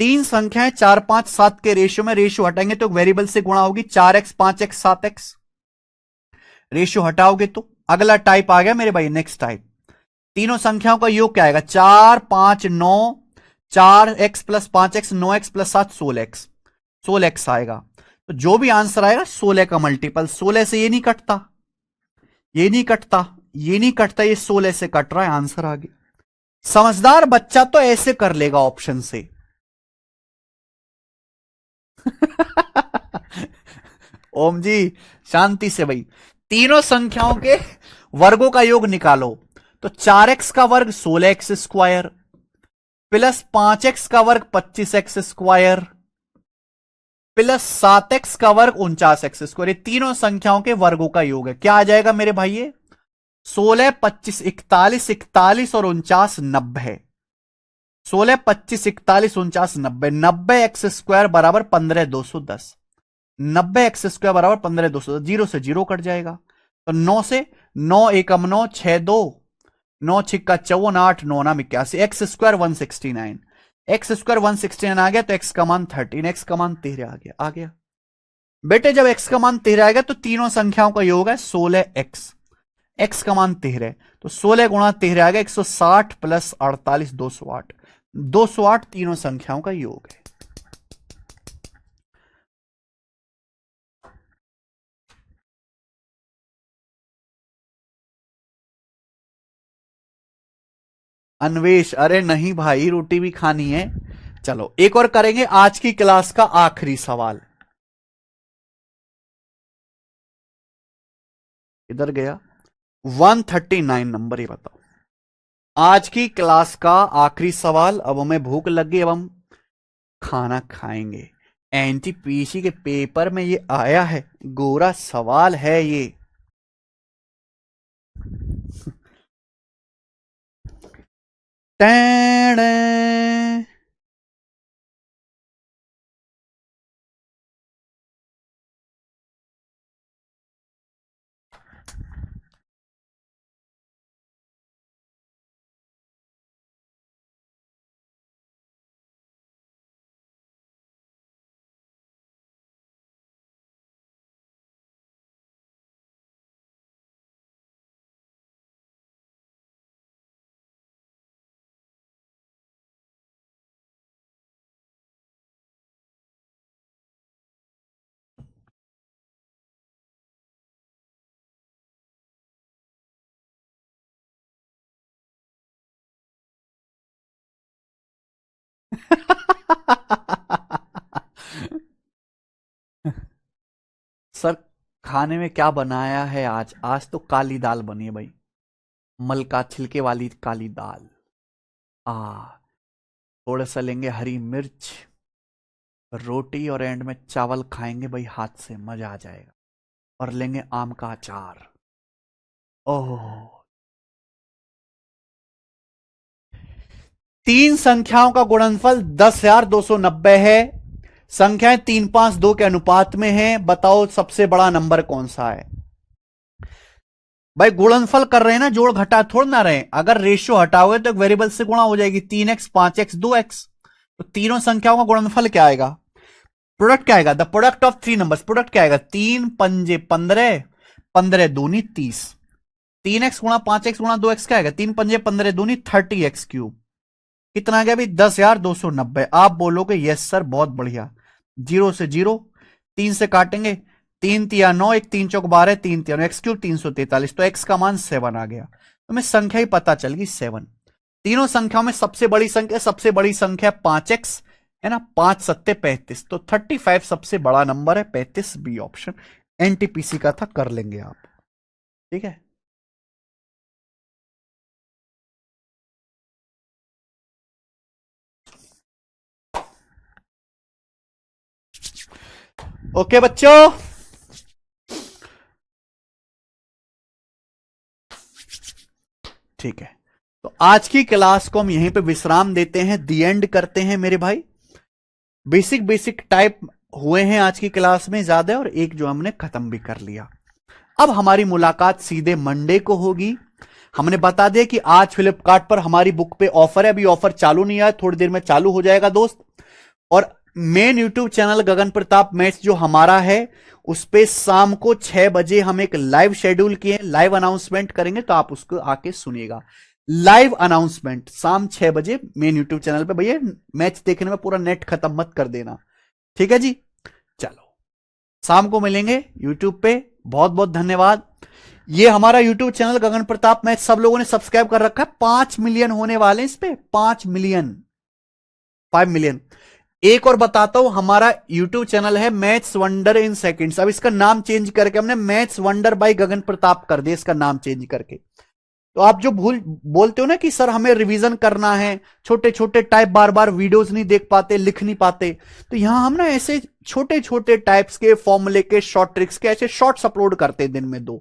3 संख्याएं 4, 5, 7 के रेशियो में, रेशियो हटाएंगे तो वेरिएबल से गुणा होगी। 4x, 5x, 7x, रेशियो हटाओगे तो अगला टाइप आ गया मेरे भाई। नेक्स्ट टाइप, तीनों संख्याओं का योग क्या आएगा, 4, 5, 9, 4x + 5x, 9x + 7, 16x, 16x आएगा। तो जो भी आंसर आएगा 16 का मल्टीपल। 16 से ये नहीं कटता, ये नहीं कटता, ये नहीं कटता, ये 16 से कट रहा है। आंसर आ गया। समझदार बच्चा तो ऐसे कर लेगा ऑप्शन से। ओम जी शांति से भाई। तीनों संख्याओं के वर्गों का योग निकालो। तो 4x का वर्ग 16x स्क्वायर प्लस 5x का वर्ग 25x स्क्वायर प्लस 7x का वर्ग 49x स्क्वायर, ये तीनों संख्याओं के वर्गों का योग है। क्या आ जाएगा मेरे भाई? ये 16, 25, 41, 41 और 49, 90। 16, 25, 41, 49, 90। 90x स्क्वायर बराबर 15210। 90x स्क्वायर बराबर 15210। 0 से 0 कट जाएगा। तो 9 से 9 एकम 9, 6 2, 9 छिक्का 54, 8 9 9 81। एक्स स्क्वायर 169, एक्स स्क्वायर 169 आ गया तो एक्स का मान 13, एक्स का मान 13 आ गया बेटे। जब एक्स का मान 13 आ गया तो तीनों संख्याओं का योग है 16x। एक्स का मान 13, तो 16 गुणा 13 आ गया 160 प्लस 48 208। 208 तीनों संख्याओं का योग है। अन्वेष, अरे नहीं भाई, रोटी भी खानी है। चलो एक और करेंगे, आज की क्लास का आखिरी सवाल। इधर गया 139 नंबर, ये बताओ। आज की क्लास का आखिरी सवाल। अब हमें भूख लग गई, अब हम खाना खाएंगे। एनटीपीसी के पेपर में ये आया है, गोरा सवाल है ये। टैं सर, खाने में क्या बनाया है आज? आज तो काली दाल बनी है भाई, मलका छिलके वाली काली दाल। आ थोड़ा सा लेंगे हरी मिर्च, रोटी, और एंड में चावल खाएंगे भाई, हाथ से मजा आ जाएगा। और लेंगे आम का अचार। ओह, तीन संख्याओं का गुणनफल 10,290 है। संख्याएं 3, 5, 2 के अनुपात में है। बताओ सबसे बड़ा नंबर कौन सा है? भाई गुणनफल कर रहे हैं ना, जोड़ घटा थोड़ ना रहे। अगर रेशियो हटाओगे तो एक वेरिएबल से गुणा हो जाएगी। 3x, 5x, 2x। तो तीनों संख्याओं का गुणनफल क्या आएगा? प्रोडक्ट क्या आएगा? The product of three numbers. Product क्या आएगा? 3 पंजे 15, 15 दूनी 30। 3x गुणा 5x गुणा 2x क्या आएगा? 3 पंजे 15 दूनी 30x3। कितना आ गया अभी? 10,290। आप बोलोगे यस सर, बहुत बढ़िया। 0 से 0, 3 से काटेंगे, 3 तिया 9, एक 3 चौक 12, 3 तिया 9, x3 343। तो x का मान 7 आ गया। तो हमें संख्या ही पता चल गई 7। तीनों संख्याओं में सबसे बड़ी संख्या 5x है ना। 5 सत्ते 35, तो 35 सबसे बड़ा नंबर है। 35 बी ऑप्शन एनटीपीसी का था, कर लेंगे आप। ठीक है। ओके बच्चों, ठीक है। तो आज की क्लास को हम यहीं पे विश्राम देते हैं, दी एंड करते हैं मेरे भाई। बेसिक बेसिक टाइप हुए हैं आज की क्लास में ज्यादा, और एक जो हमने खत्म भी कर लिया। अब हमारी मुलाकात सीधे मंडे को होगी। हमने बता दिया कि आज फ्लिपकार्ट पर हमारी बुक पे ऑफर है। अभी ऑफर चालू नहीं है, थोड़ी देर में चालू हो जाएगा दोस्त। और मेन यूट्यूब चैनल गगन प्रताप मैथ्स जो हमारा है, उस पे शाम को 6 बजे हम एक लाइव शेड्यूल किए, लाइव अनाउंसमेंट करेंगे, तो आप उसको आके सुनिएगा। लाइव अनाउंसमेंट शाम 6 बजे मेन यूट्यूब चैनल पे। भैया मैच देखने में पूरा नेट खत्म मत कर देना, ठीक है जी। चलो शाम को मिलेंगे यूट्यूब पे। बहुत बहुत धन्यवाद। ये हमारा यूट्यूब चैनल गगन प्रताप मैथ सब लोगों ने सब्सक्राइब कर रखा है। 5 मिलियन होने वाले इस पे, 5 मिलियन, 5 मिलियन। एक और बताता हूं, हमारा यूट्यूब चैनल है मैथ्स वंडर इन सेकंड्स। अब इसका नाम चेंज करके हमने मैथ्स वंडर बाय गगन प्रताप कर दिया, इसका नाम चेंज करके। तो आप जो भूल बोलते हो ना कि सर हमें रिवीजन करना है, छोटे छोटे टाइप बार बार वीडियोस नहीं देख पाते, लिख नहीं पाते, तो यहां हम ना ऐसे छोटे छोटे टाइप्स के फॉर्मूले के, शॉर्ट ट्रिक्स के ऐसे शॉर्ट्स अपलोड करते हैं दिन में 2।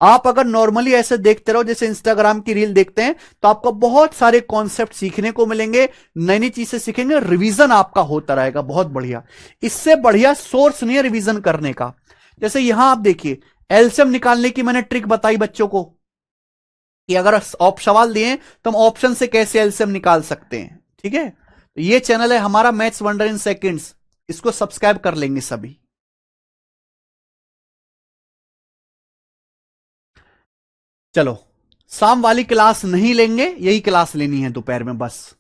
आप अगर नॉर्मली ऐसे देखते रहो जैसे इंस्टाग्राम की रील देखते हैं, तो आपको बहुत सारे कॉन्सेप्ट सीखने को मिलेंगे, नई नई चीजें सीखेंगे, रिवीजन आपका होता रहेगा। बहुत बढ़िया। इससे बढ़िया सोर्स नहीं है रिवीजन करने का। जैसे यहां आप देखिए, एलसीएम निकालने की मैंने ट्रिक बताई बच्चों को, कि अगर आप सवाल दिए तो हम ऑप्शन से कैसे एलसीएम निकाल सकते हैं। ठीक है। तो ये चैनल है हमारा मैथ्स वंडर इन सेकंड्स, इसको सब्सक्राइब कर लेंगे सभी। चलो, शाम वाली क्लास नहीं लेंगे, यही क्लास लेनी है दोपहर में बस।